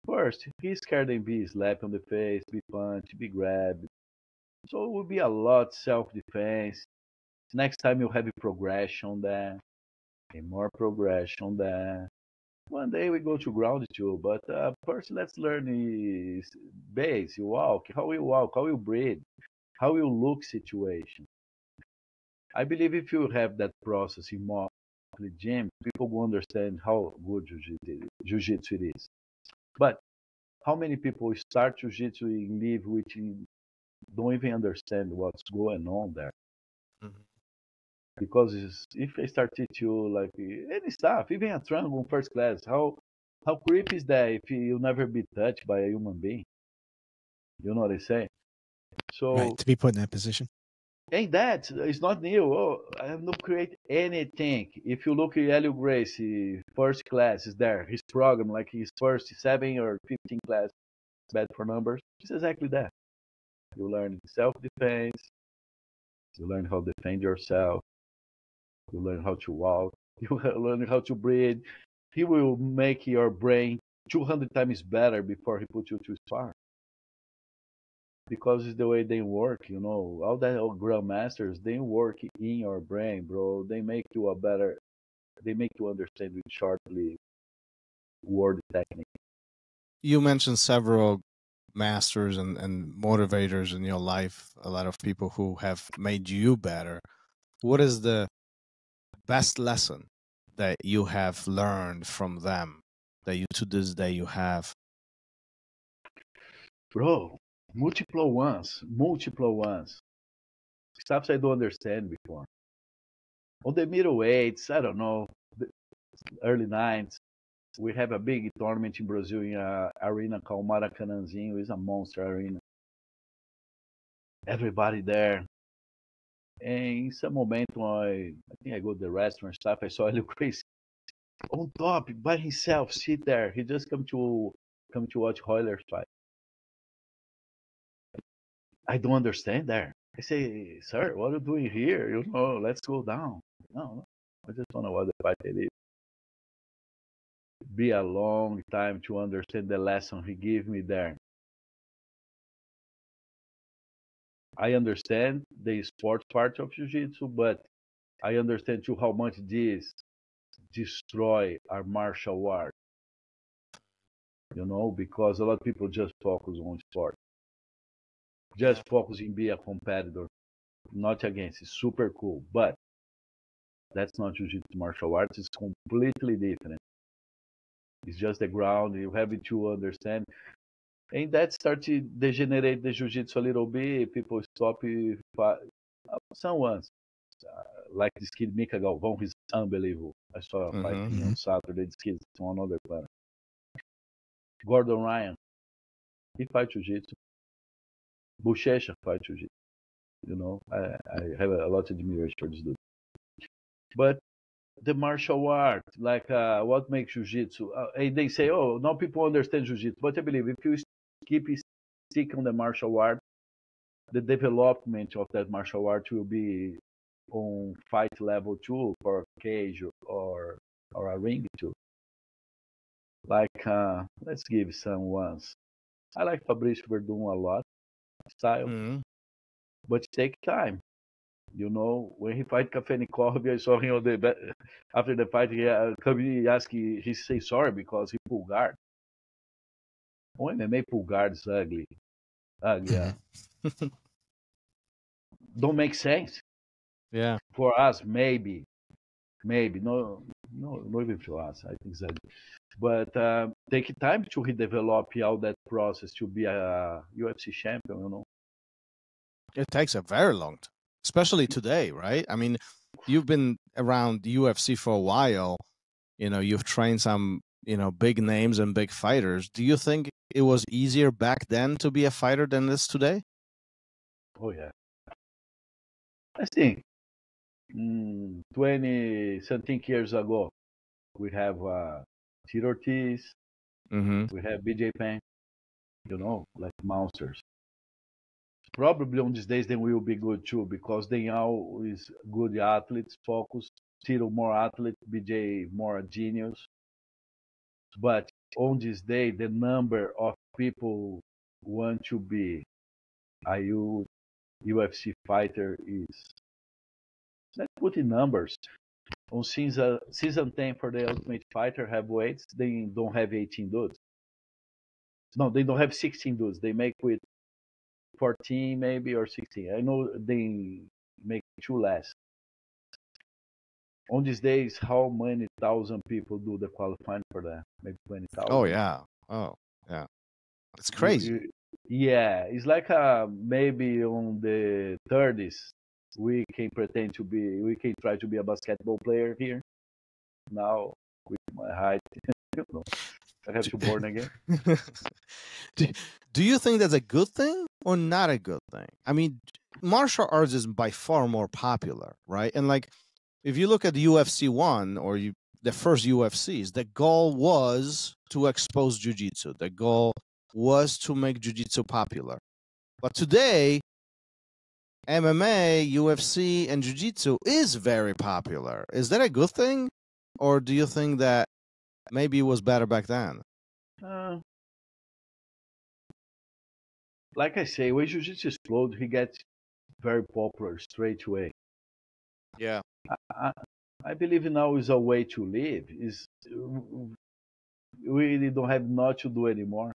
[SPEAKER 4] First, he's scared and be slapped on the face, be punched, be grabbed. So it will be a lot self-defense. Next time you'll have a progression there, and more progression there. One day we go to ground too, but first let's learn the base. You walk, how you breathe, how you look situation. I believe if you have that process in more the gym, people will understand how good jiu-jitsu it is. But how many people start jiu-jitsu and leave which don't even understand what's going on there?
[SPEAKER 1] Mhm.
[SPEAKER 4] Because if they start teach you like any stuff, even a triangle in first class, how creepy is that if you'll never be touched by a human being? You know what I say? So
[SPEAKER 2] Right, to be put in that position.
[SPEAKER 4] and that is not new. Oh, I have not create anything. If you look at Helio Gracie, first class is there. His program, like his first 7 or 15 class, bad for numbers. It's exactly that. You learn self-defense. You learn how to defend yourself. You learn how to walk. You learn how to breathe. He will make your brain 200 times better before he puts you to spar. Because it's the way they work, you know. All that old grandmasters, they work in your brain, bro. They make you understand with shortly word technique.
[SPEAKER 1] You mentioned several masters and motivators in your life, a lot of people who have made you better. What is the best lesson that you have learned from them that you to this day you have?
[SPEAKER 4] Bro, multiple ones. Stuff I don't understand before. On the middleweights, I don't know, the early 90s, we have a big tournament in Brazil in an arena called Maracanãzinho. It's a monster arena. Everybody there. And in some moment, when I think I go to the restaurant stuff, I saw Helio Gracie on top by himself, sit there. He just come to watch Hoyler's fight. I don't understand there. I say, sir, what are you doing here? You know, let's go down. No, I just want to watch the fight. It be a long time to understand the lesson he gave me there. I understand the sports part of jiu-jitsu, but I understand too how much this destroy our martial art. You know, because a lot of people just focus on sport, just focus in be a competitor. Not against, it's super cool, but that's not jiu-jitsu martial arts. It's completely different. It's just the ground. You have to understand. And that starts to degenerate the jiu-jitsu a little bit. People stop. Someone, like this kid Mika Galvão, he's unbelievable. I saw a fight on Saturday. This kid's on another planet. Gordon Ryan, he fights jiu-jitsu. Buchecha fights jiu-jitsu. You know, I have a lot of admiration for this dude. But the martial art, like what makes jiu-jitsu, and they say, oh, now people understand jiu-jitsu. But I believe if you keep stick on the martial art, the development of that martial art will be on fight level too, for a cage or a ring too. Like, let's give some ones. I like Fabricio Verdun a lot, style, but take time. You know, when he fight Kafenikov, I saw him on after the fight. He asked, he say sorry because he pulled guard. Oh, MMA pull guard is ugly. Yeah. Don't make sense.
[SPEAKER 2] Yeah.
[SPEAKER 4] For us, maybe. No, not even for us. I think that. But take time to redevelop all that process to be a UFC champion, you know.
[SPEAKER 1] It takes a very long time, especially today, right? I mean, you've been around UFC for a while. You know, you've trained some, big names and big fighters. Do you think it was easier back then to be a fighter than it is today?
[SPEAKER 4] Oh, yeah. I think 20-something years ago, we have Tito Ortiz, we have BJ Penn, like monsters. Probably on these days they will be good too because they all is good athletes, focused. Tito more athlete, BJ more a genius. But on this day, the number of people want to be a UFC fighter is, let's put in numbers. On season 10 for the Ultimate Fighter heavyweights, they don't have 18 dudes. No, they don't have 16 dudes. They make with 14 maybe or 16. I know they make 2 less. On these days, how many thousand people do the qualifying for that? Maybe 20,000.
[SPEAKER 1] Oh yeah. It's crazy.
[SPEAKER 4] Yeah, it's like maybe on the 30s we can try to be a basketball player here. Now with my height, I have to born again.
[SPEAKER 1] Do you think that's a good thing or not a good thing? I mean, martial arts is by far more popular, right? And like, if you look at UFC 1 or the first UFCs, the goal was to expose jiu-jitsu. The goal was to make jiu-jitsu popular. But today, MMA, UFC, and jiu-jitsu is very popular. Is that a good thing? Or do you think that maybe it was better back then?
[SPEAKER 4] Like I say, when jiu-jitsu exploded, he gets very popular straight away.
[SPEAKER 1] Yeah.
[SPEAKER 4] I believe now is a way to live. We don't have not to do anymore.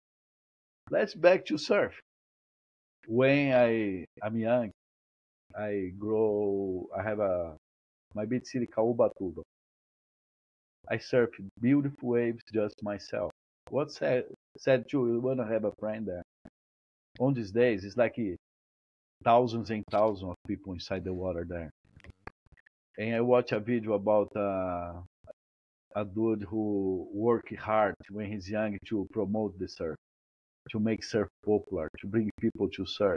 [SPEAKER 4] Let's back to surf. When I'm young, I have my beach city called Ubatuba. I surf beautiful waves just myself. What's said too, you wanna have a friend there. On these days, it's like thousands and thousands of people inside the water there. And I watch a video about a dude who worked hard when he's young to promote the surf, to make surf popular, to bring people to surf.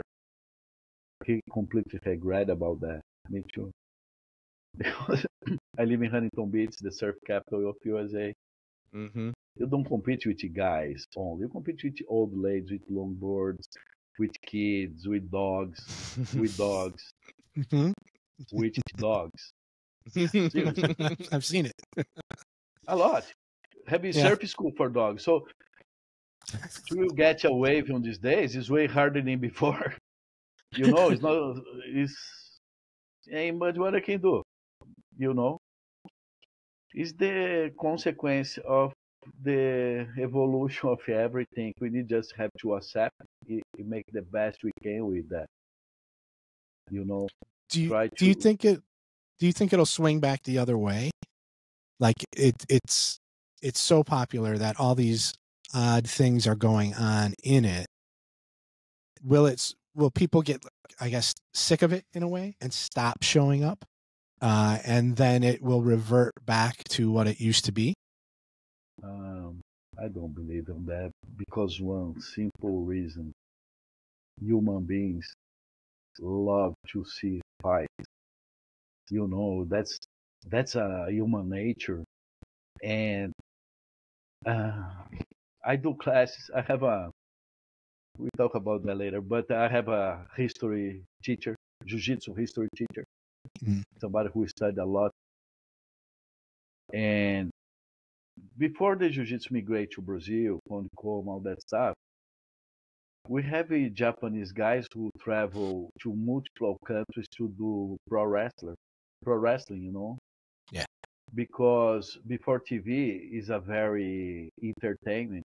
[SPEAKER 4] He completely regret about that. Me too. Because I live in Huntington Beach, the surf capital of USA. You don't compete with guys only. You compete with old ladies with longboards, with kids, with dogs, with dogs, with dogs. Seriously.
[SPEAKER 2] I've seen it.
[SPEAKER 4] A lot. Having
[SPEAKER 2] Yeah.
[SPEAKER 4] surf school for dogs. So to get a wave on these days is way harder than before. You know, ain't much what I can do. You know, it's the consequence of the evolution of everything. We need just have to accept it, make the best we can with that. You know,
[SPEAKER 2] Do you think it'll swing back the other way? Like it's so popular that all these odd things are going on in it. Will people get, I guess, sick of it in a way and stop showing up? And then it will revert back to what it used to be?
[SPEAKER 4] I don't believe in that because one simple reason. Human beings love to see fight. You know, that's a human nature. And I do classes. We talk about that later, but I have a history teacher, Jiu-Jitsu history teacher, somebody who studied a lot. And before the Jiu-Jitsu migrate to Brazil, Honeycomb, all that stuff, we have Japanese guys who travel to multiple countries to do pro wrestling, you know?
[SPEAKER 2] Yeah.
[SPEAKER 4] Because before TV is a very entertainment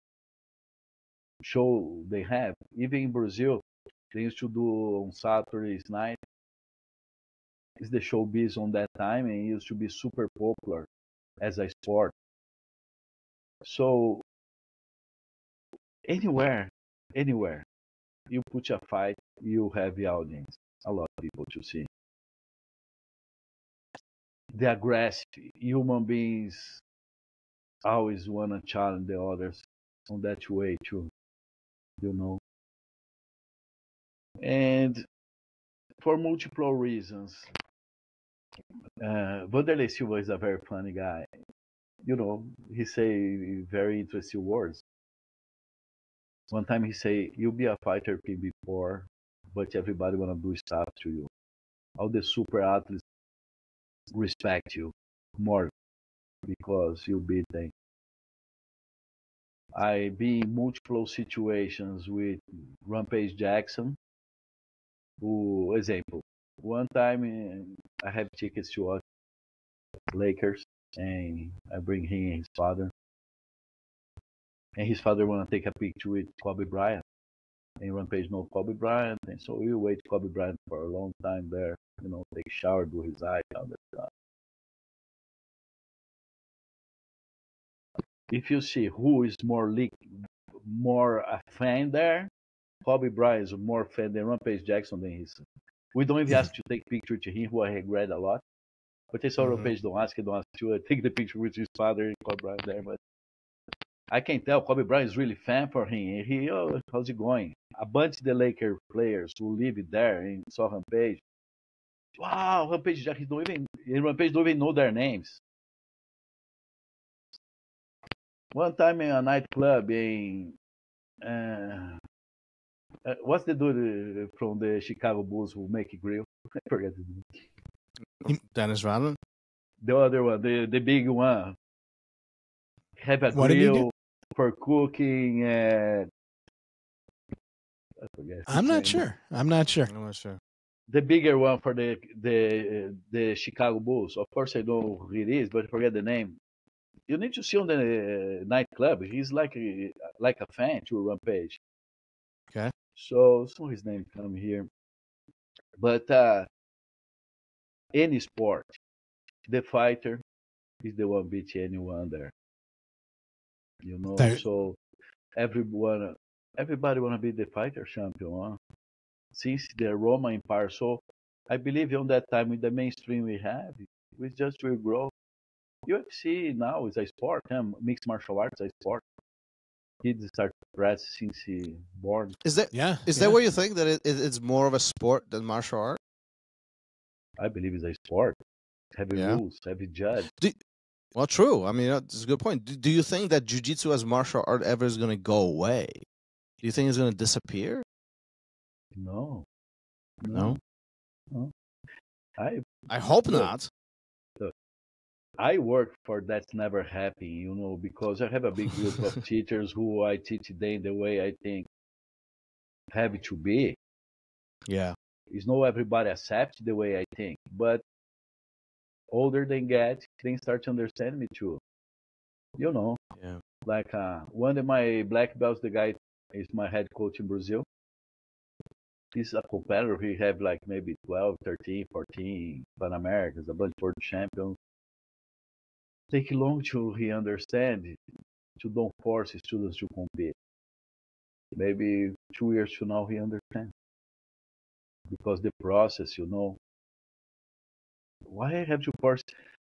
[SPEAKER 4] show they have. Even in Brazil, they used to do on Saturdays night. It's the showbiz on that time, and it used to be super popular as a sport. So anywhere you put a fight, you have the audience, a lot of people to see. The aggressive human beings always want to challenge the others on that way too, you know. And for multiple reasons, Vanderlei Silva is a very funny guy. You know, he say very interesting words. One time he say, "You'll be a fighter before, but everybody wanna do stuff to you. All the super athletes respect you more because you beat them." I be in multiple situations with Rampage Jackson. Who, example, one time I have tickets to watch Lakers, and I bring him and his father. And his father want to take a picture with Kobe Bryant. And Rampage knows Kobe Bryant, and so we wait Kobe Bryant for a long time there, you know, take shower, do his eyes, all that stuff. If you see who is more a fan there, Kobe Bryant is more fan than Rampage Jackson than his. We don't even ask to take picture to him, who I regret a lot. But I saw Rampage don't ask to take the picture with his father and Kobe Bryant there. But I can tell Kobe Bryant is really fan for him. How's it going? A bunch of the Lakers players who live there and saw Rampage. Wow, Rampage Jackson Rampage don't even know their names. One time in a nightclub in what's the dude from the Chicago Bulls who make grill? I forget his name.
[SPEAKER 1] Dennis Rodman?
[SPEAKER 4] The other one, the big one. Have a
[SPEAKER 2] What did he
[SPEAKER 4] grill
[SPEAKER 2] do?
[SPEAKER 4] for cooking and I forget.
[SPEAKER 2] I'm not sure.
[SPEAKER 1] I'm not sure.
[SPEAKER 4] The bigger one for the Chicago Bulls. Of course I know who it is, but I forget the name. You need to see on the nightclub. He's like a fan to Rampage.
[SPEAKER 1] Okay.
[SPEAKER 4] So his name come here. But any sport, the fighter is the one beat anyone there. You know, so everybody wanna be the fighter champion, huh? Since the Roman Empire. So I believe on that time with the mainstream we have, we just will grow. UFC now is a sport, mixed martial arts is a sport. Kids start practicing since he born.
[SPEAKER 1] Is that where you think that it's more of a sport than martial art?
[SPEAKER 4] I believe it's a sport. Heavy rules, heavy judge.
[SPEAKER 1] Well, true. I mean, that's a good point. Do you think that jiu-jitsu as martial art ever is going to go away? Do you think it's going to disappear?
[SPEAKER 4] No,
[SPEAKER 1] No?
[SPEAKER 4] no, no. I
[SPEAKER 1] I hope
[SPEAKER 4] look,
[SPEAKER 1] not.
[SPEAKER 4] look, I work for that's never happy, because I have a big group of teachers who I teach them the way I think have to be.
[SPEAKER 1] Yeah.
[SPEAKER 4] It's not everybody accept the way I think, but older they get, they start to understand me too. You know,
[SPEAKER 1] Yeah.
[SPEAKER 4] like one of my black belts, the guy is my head coach in Brazil. He's a competitor. He have like maybe 12, 13, 14 Pan Americans, a bunch of world champions. Take long to he understand to don't force students to compete. Maybe 2 years from now he understands because the process, why I have to force?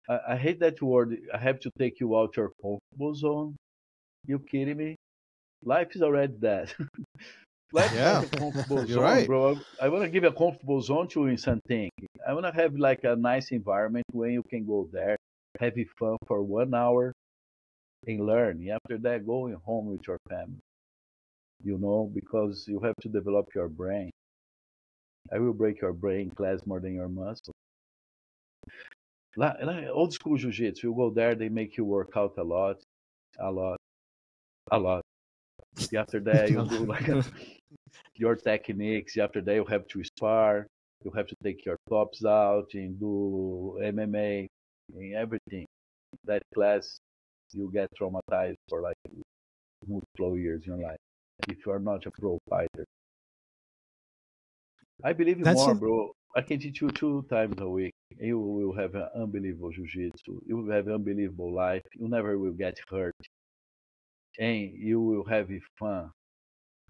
[SPEAKER 4] I hate that word. I have to take you out your comfortable zone. You kidding me? Life is already that. Life is like
[SPEAKER 1] Yeah.
[SPEAKER 4] a comfortable
[SPEAKER 1] You're
[SPEAKER 4] zone,
[SPEAKER 1] right.
[SPEAKER 4] bro. I want to give a comfortable zone to you something. I want to have like a nice environment where you can go there, have fun for 1 hour, and learn. After that, going home with your family. Because you have to develop your brain. I will break your brain class more than your muscle. Like old school jiu-jitsu, you go there, they make you work out a lot, a lot, a lot. After that, you do like your techniques. After that, you have to spar. You have to take your tops out and do MMA and everything. That class, you get traumatized for like multiple years in your life if you are not a pro fighter. I believe in
[SPEAKER 2] That's
[SPEAKER 4] more,
[SPEAKER 2] some,
[SPEAKER 4] bro. I can teach you 2 times a week. You will have an unbelievable jiu-jitsu. You will have an unbelievable life. You never will get hurt. And you will have fun.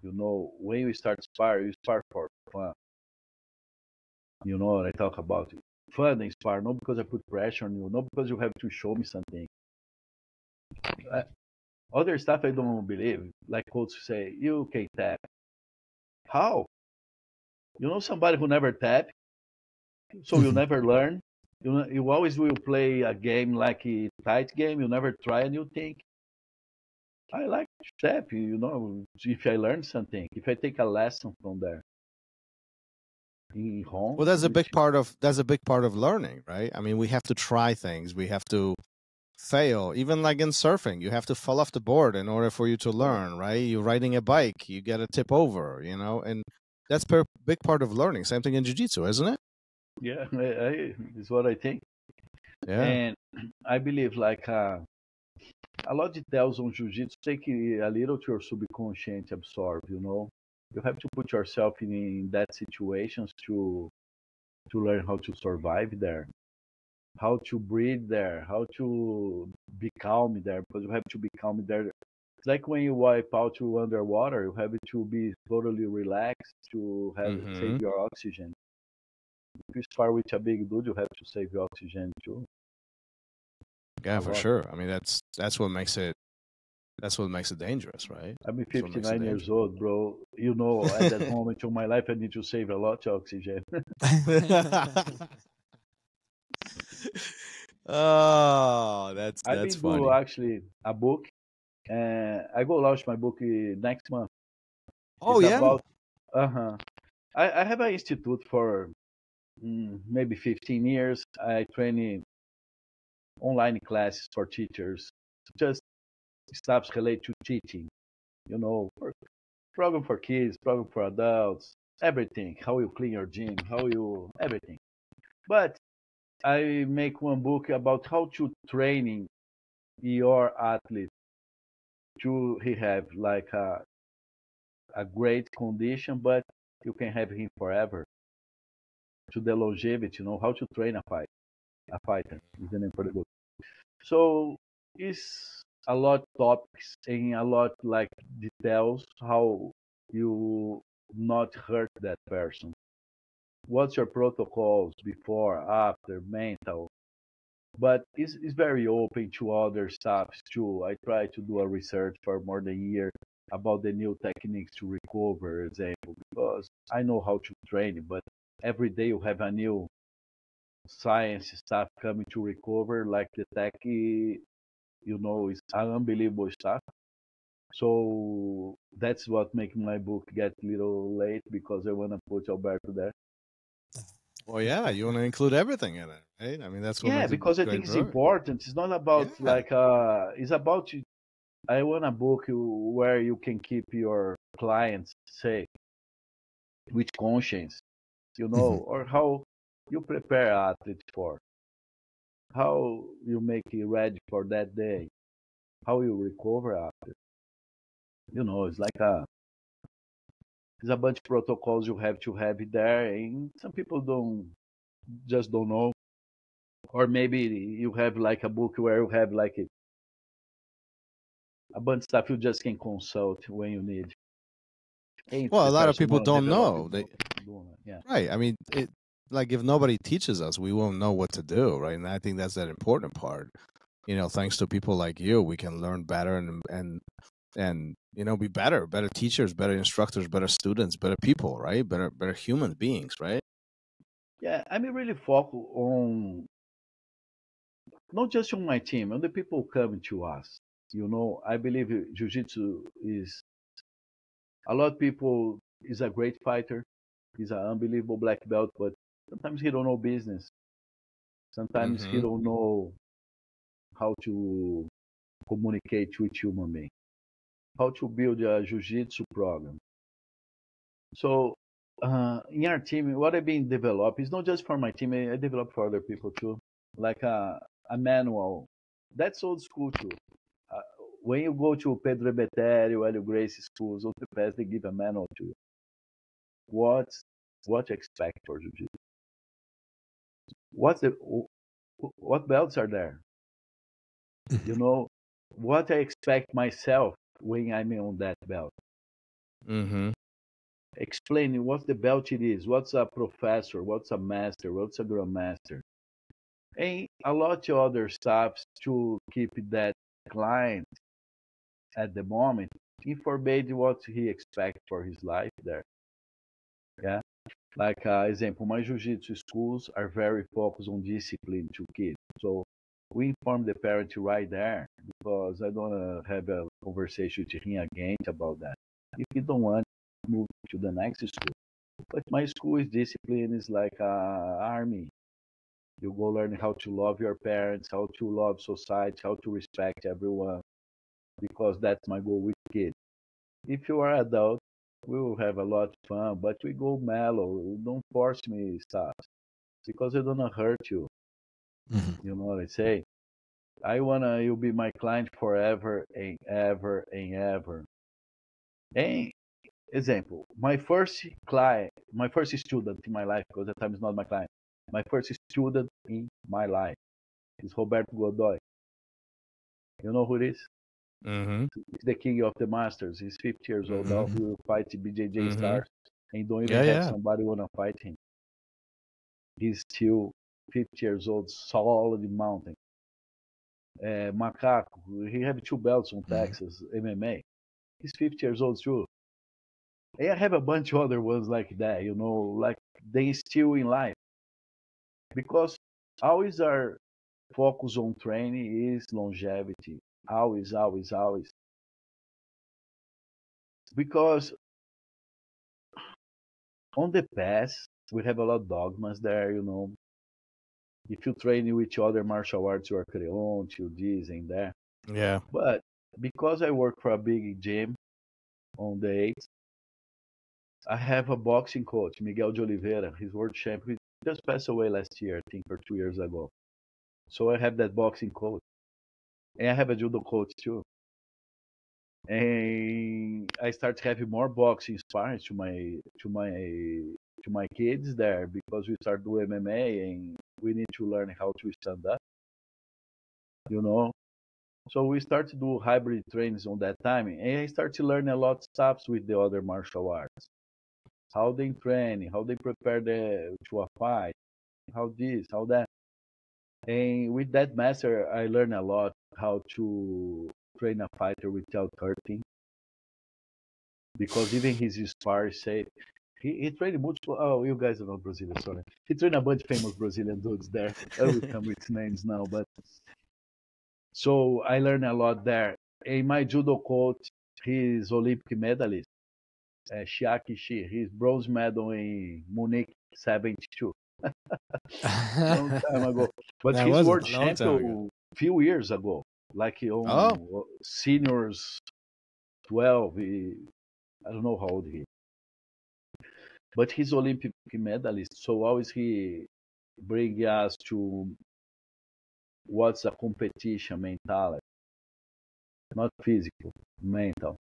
[SPEAKER 4] When you start spar, you spar for fun. You know what I talk about? Fun and spar, not because I put pressure on you, not because you have to show me something. Uh, Other stuff I don't believe. Like coach say, you can tap. How? You know somebody who never tap, so you never learn. You always will play a game like a tight game. You never try a new thing. I like tap. If I learn something, if I take a lesson from there in
[SPEAKER 1] Well,
[SPEAKER 4] home,
[SPEAKER 1] that's a big part of learning, right? I mean, we have to try things. We have to fail. Even like in surfing, you have to fall off the board in order for you to
[SPEAKER 4] yeah,
[SPEAKER 1] learn, right? You're riding a bike, you get a tip over, and that's big part of learning. Same thing in jiu-jitsu, isn't it?
[SPEAKER 4] yeah, is what I think.
[SPEAKER 1] Yeah.
[SPEAKER 4] And I believe like a lot of details on jiu-jitsu take a little to your subconscious absorb. You have to put yourself in that situations to learn how to survive there, how to breathe there, how to be calm there, because you have to be calm there. It's like when you wipe out to underwater, you have to be totally relaxed to have
[SPEAKER 1] Mm-hmm.
[SPEAKER 4] save your oxygen. If you spar with a big dude, you have to save your oxygen too.
[SPEAKER 1] Yeah,
[SPEAKER 4] A
[SPEAKER 1] for
[SPEAKER 4] lot.
[SPEAKER 1] sure. I mean, that's what makes it dangerous, right?
[SPEAKER 4] I'm
[SPEAKER 1] That's what makes it
[SPEAKER 4] 59 years
[SPEAKER 1] dangerous.
[SPEAKER 4] old, bro. At that moment of my life, I need to save a lot of oxygen.
[SPEAKER 1] Oh, that's
[SPEAKER 4] I've
[SPEAKER 1] that's
[SPEAKER 4] been doing
[SPEAKER 1] funny.
[SPEAKER 4] actually a book, and I go launch my book next month.
[SPEAKER 1] Oh
[SPEAKER 4] It's
[SPEAKER 1] yeah.
[SPEAKER 4] about I have an institute for maybe 15 years. I train in online classes for teachers, just stuff related to teaching. Program for kids, program for adults, everything. How you clean your gym, everything. But I make one book about how to training your athlete to he have like a great condition, but you can have him forever. To the longevity, how to train a fighter is the name for the book. So it's a lot topics and a lot like details how you not hurt that person. What's your protocols before, after, mental? But it's very open to other stuff too. I try to do a research for more than a year about the new techniques to recover, example, because I know how to train, but every day you have a new science stuff coming to recover, like the tech, it's unbelievable stuff. So That's what makes my book get a little late because I want to put Alberto there.
[SPEAKER 1] Well, yeah, you want to include everything in it, right? I mean, that's what
[SPEAKER 4] Yeah,
[SPEAKER 1] makes it
[SPEAKER 4] because I
[SPEAKER 1] great
[SPEAKER 4] think it's
[SPEAKER 1] book.
[SPEAKER 4] important. It's not about it's about I want a book where you can keep your clients safe with conscience, or how you prepare athletes for, how you make it ready for that day, how you recover after. It's a bunch of protocols you have to have it there, and some people don't know, or maybe you have like a book where you have like a bunch of stuff you just can consult when you need.
[SPEAKER 1] Well, a lot of people
[SPEAKER 4] Personal
[SPEAKER 1] don't know.
[SPEAKER 4] yeah.
[SPEAKER 1] Right. I mean, like if nobody teaches us, we won't know what to do, right? And I think that's that important part. Thanks to people like you, we can learn better and be better teachers, better instructors, better students, better people, right? Better human beings, right?
[SPEAKER 4] Yeah, I'm really focused on not just on my team, on the people coming to us. I believe Jiu-Jitsu is a lot of people is a great fighter. He's an unbelievable black belt, but sometimes he don't know business. Sometimes he don't know how to communicate with human being, how to build a Jiu-Jitsu program. So in our team, what I've been developing is not just for my team. I develop for other people too, like a manual. That's old school too. When you go to Pedro Betério, Helio Gracies schools, or the past, they give a manual to you. What to expect for Jiu-Jitsu? What belts are there? What I expect myself when I'm on that belt. Explaining what the belt it is, what's a professor, what's a master, what's a grandmaster, and a lot of other stuff to keep that client at the moment informed what he expects for his life there. Yeah, like example, my jiu-jitsu schools are very focused on discipline to kids, so we inform the parent right there because I don't want to have a conversation with him again about that. If you don't want, move to the next school. But my school is discipline is like army. You go learn how to love your parents, how to love society, how to respect everyone, because that's my goal with kids. If you are adult, we will have a lot of fun, but we go mellow. Don't force me stuff because I don't want to hurt you. You know what I say? I wanna you be my client forever and ever and ever. And example, my first student in my life, because at the time is not my client. My first student in my life is Roberto Godoy. You know who it is? He's the king of the masters. He's 50 years old now. He will fight the BJJ stars and don't even have somebody wanna fight him. He's still 50 years old, solid mountain. Macaco, he have 2 belts on Texas MMA. He's 50 years old too. And I have a bunch of other ones like that, like they still in life. Because always our focus on training is longevity. Always, always, always. Because on the past, we have a lot of dogmas there, If you train with other martial arts, you are creon, to this and that.
[SPEAKER 1] Yeah.
[SPEAKER 4] But because I work for a big gym on the 8th, I have a boxing coach, Miguel de Oliveira. He's world champion. He just passed away last year, I think, or 2 years ago. So I have that boxing coach, and I have a judo coach too. And I start having more boxing sparring to my kids there because we start doing MMA and we need to learn how to stand up. So we start to do hybrid trainings on that time, and I start to learn a lot of stuff with the other martial arts. How they train, how they prepare to a fight, how this, how that. And with that master, I learned a lot how to train a fighter without hurting. Because even his spar is safe. He trained multiple. Oh, you guys are not Brazilian, sorry. He trained a bunch of famous Brazilian dudes there. I will come with names now, but so I learned a lot there. And my judo coach, He's Olympic medalist. Shiaki Shi. He's bronze medal in Munich 72. Long time ago. But
[SPEAKER 2] That
[SPEAKER 4] he's
[SPEAKER 2] was a
[SPEAKER 4] world
[SPEAKER 1] long time ago.
[SPEAKER 4] champion few years ago. Like
[SPEAKER 1] Oh.
[SPEAKER 4] on seniors 12. I don't know how old he is. But he's Olympic medalist. So always he bring us to what's a competition mentality. Not physical, mental.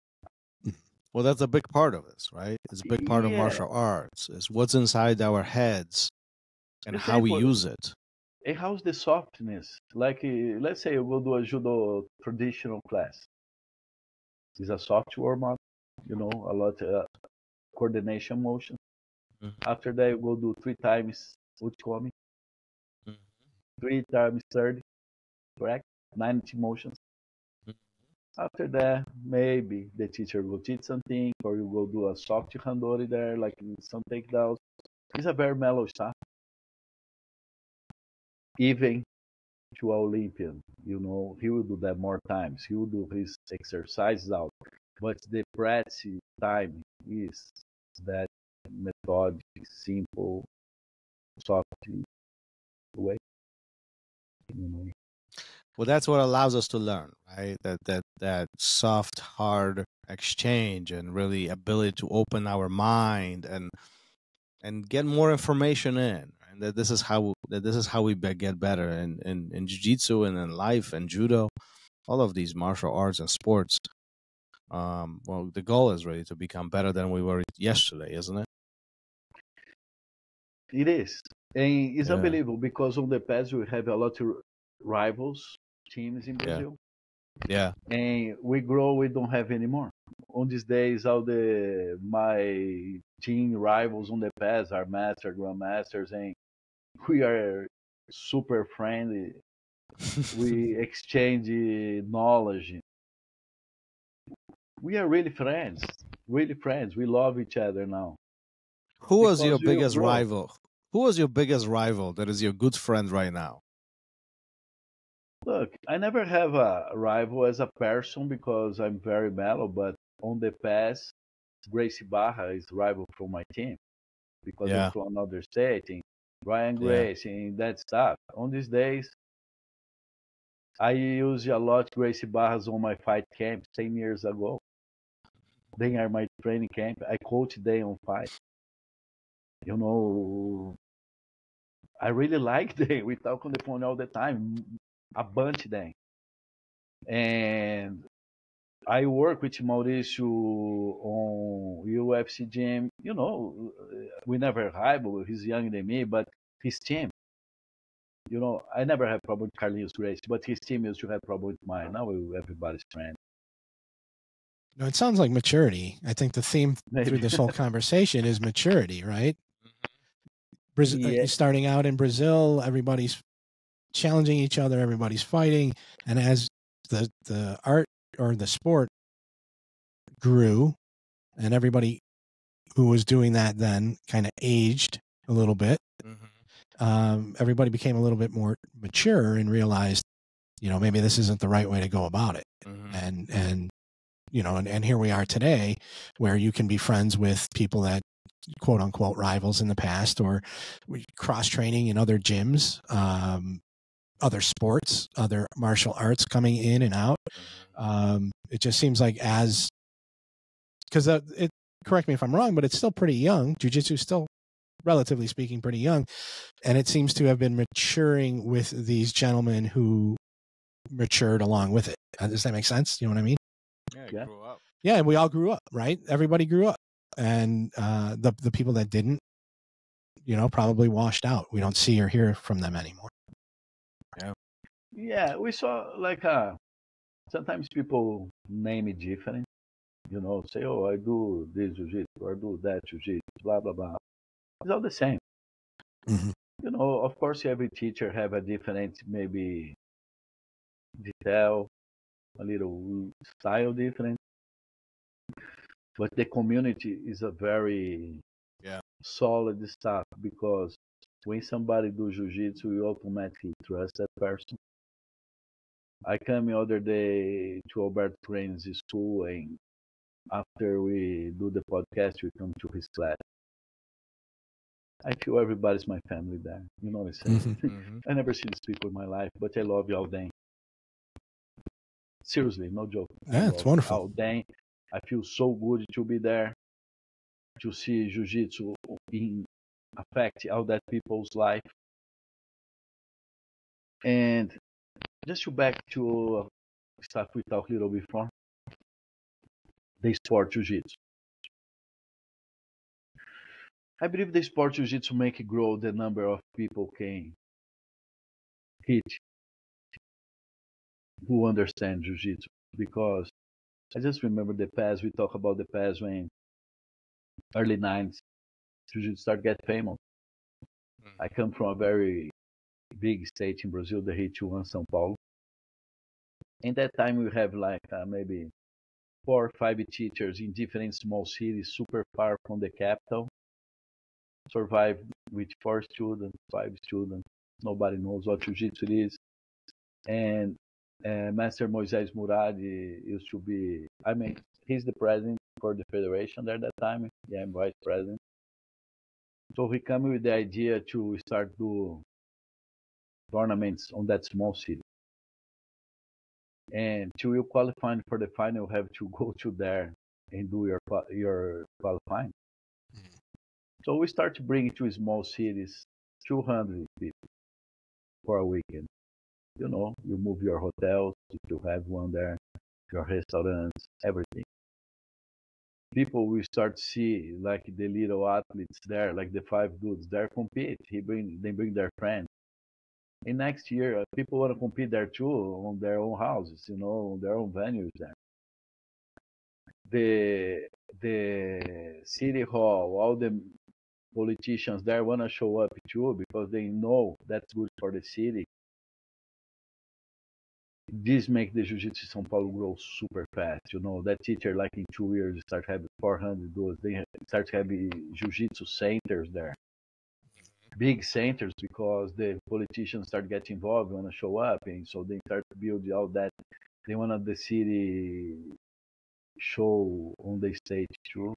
[SPEAKER 1] Well, that's a big part of this, right? It's a big part of
[SPEAKER 4] Yeah.
[SPEAKER 1] martial arts. It's what's inside our heads and how we
[SPEAKER 4] Example,
[SPEAKER 1] use it.
[SPEAKER 4] And how's the softness? Like, let's say you go do a judo traditional class. It's a soft warm up, a lot coordination motion.
[SPEAKER 1] Mhm.
[SPEAKER 4] After that, you go do 3 times utkomi,
[SPEAKER 1] Mhm.
[SPEAKER 4] 3 times 30, correct? 90 motions.
[SPEAKER 1] Mhm.
[SPEAKER 4] After that, maybe the teacher will teach something, or you go do a soft handori there, like some takedowns. It's a very mellow stuff. Even to an Olympian, he will do that more times. He will do his exercises out. But the practice time is that method, simple, soft way.
[SPEAKER 1] Well, that's what allows us to learn, right? That soft, hard exchange and really ability to open our mind and get more information in. And that this is how we get better in jiu-jitsu and in life and judo, all of these martial arts and sports. Well, the goal is really to become better than we were yesterday, isn't it?
[SPEAKER 4] It is. And it's
[SPEAKER 1] Yeah.
[SPEAKER 4] unbelievable because on the past we have a lot of rivals teams in Brazil.
[SPEAKER 1] Yeah.
[SPEAKER 4] And we grow, we don't have anymore. On these days, my team rivals on the past are masters, grandmasters, and we are super friendly. We exchange knowledge. We are really friends. Really friends. We love each other now.
[SPEAKER 1] Who was
[SPEAKER 4] Because
[SPEAKER 1] your
[SPEAKER 4] we
[SPEAKER 1] biggest
[SPEAKER 4] grow.
[SPEAKER 1] rival? Who was your biggest rival that is your good friend right now?
[SPEAKER 4] Look, I never have a rival as a person because I'm very mellow, but on the past, Gracie Barra is rival from my team because
[SPEAKER 1] Yeah.
[SPEAKER 4] I'm from another state, and Ryan
[SPEAKER 1] Yeah.
[SPEAKER 4] Grace and that stuff. On these days, I use a lot Gracie Barras on my fight camp 10 years ago. They are my training camp. I coach them on fight. I really like them. We talk on the phone all the time, a bunch of them. And I work with Mauricio on UFC gym. We never rival. He's younger than me, but his team. I never have problem with Carlinhos Grace, but his team used to have problem with mine. Now everybody's friend.
[SPEAKER 2] No, it sounds like maturity. I think the theme through this whole conversation is maturity, right? Brazil,
[SPEAKER 4] Yeah.
[SPEAKER 2] starting out in Brazil, everybody's challenging each other, everybody's fighting, and as the art or the sport grew, and everybody who was doing that then kind of aged a little bit, everybody became a little bit more mature and realized, maybe this isn't the right way to go about it. And here we are today, where you can be friends with people that quote unquote rivals in the past, or cross training in other gyms, other sports, other martial arts coming in and out. It just seems like correct me if I'm wrong, but it's still pretty young. Jiu-Jitsu is still, relatively speaking, pretty young. And it seems to have been maturing with these gentlemen who matured along with it. Does that make sense? You know what I mean?
[SPEAKER 1] Yeah. Grew up.
[SPEAKER 2] Yeah, we all grew up, right? Everybody grew up. And the people that didn't, probably washed out. We don't see or hear from them anymore.
[SPEAKER 4] Yeah, we saw sometimes people name it different. Say, oh, I do this jiu-jitsu, or I do that jiu-jitsu, blah, blah, blah. It's all the same.
[SPEAKER 2] Mm-hmm.
[SPEAKER 4] Of course, every teacher have a different, maybe, detail, a little style different. But the community is a very solid stuff, because when somebody do jiu-jitsu, you automatically trust that person. I came the other day to Alberto Crane's school, and after we do the podcast, we come to his class. I feel everybody's my family there. You know what I'm saying?
[SPEAKER 1] Mm-hmm.
[SPEAKER 4] I never see these people in my life, but I love y'all dang. Seriously, no joke.
[SPEAKER 2] Yeah, it's wonderful.
[SPEAKER 4] Y'all dang. I feel so good to be there, to see Jiu-Jitsu affect all that people's life. And just to back to stuff we talked a little before, the sport Jiu-Jitsu. I believe the sport Jiu-Jitsu make it grow the number of people can hit who understand Jiu-Jitsu. Because I just remember the past, we talk about the past when early 90s, Jiu-Jitsu started to get famous. I come from a very big state in Brazil, the Rio, São Paulo. In that time, we have like maybe 4 or 5 teachers in different small cities, super far from the capital. Survived with 4 students, 5 students. Nobody knows what Jiu-Jitsu is. And Master Moisés Murad used to be, I mean, he's the president for the federation there at that time. Yeah, I'm vice president. So he came with the idea to start do tournaments on that small city. And to you qualifying for the final, you have to go to there and do your qualifying. So we start to bring it to small cities, 200 people for a weekend. You know, you move your hotels, if you have one there, your restaurants, everything. People will start to see like the little athletes there, like the 5 dudes there compete. They bring their friends. And next year, people want to compete there too, on their own houses, you know, on their own venues there. The city hall, all the politicians there want to show up too because they know that's good for the city. This makes the Jiu-Jitsu São Paulo grow super fast. You know, that teacher, like in 2 years, start having 400 dudes. They start having Jiu-Jitsu centers there. Big centers because the politicians start getting involved, want to show up, and so they start to build all that. They want the city show on the stage too.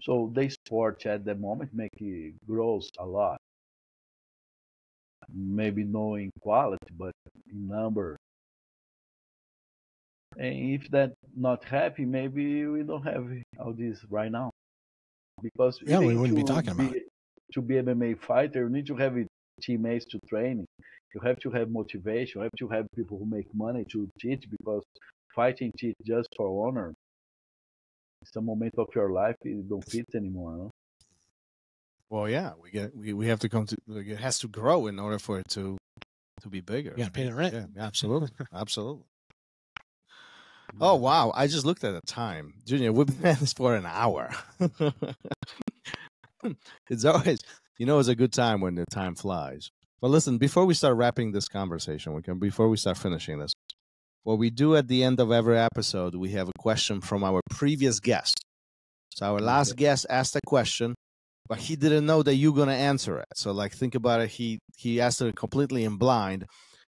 [SPEAKER 4] So the sport at the moment make it grows a lot. Maybe no in quality, but in number. And if that not happy, maybe we don't have all this right now. Because
[SPEAKER 2] yeah, we wouldn't be talking about it.
[SPEAKER 4] To be MMA fighter, you need to have teammates to train. You have to have motivation. You have to have people who make money to teach because fighting teach just for honor. It's a moment of your life you don't fit anymore. No?
[SPEAKER 1] Well, yeah, we have to come to. It has to grow in order for it to be bigger.
[SPEAKER 2] You got to pay the rent.
[SPEAKER 1] Yeah, absolutely, absolutely. Oh wow! I just looked at the time, Junior. We've been at this for an hour. It's always, it's a good time when the time flies. But listen, before we start wrapping this conversation, before we start finishing this, what we do at the end of every episode, we have a question from our previous guest. So our last guest asked a question, but he didn't know that you're gonna answer it. So like, think about it. He asked it completely in blind,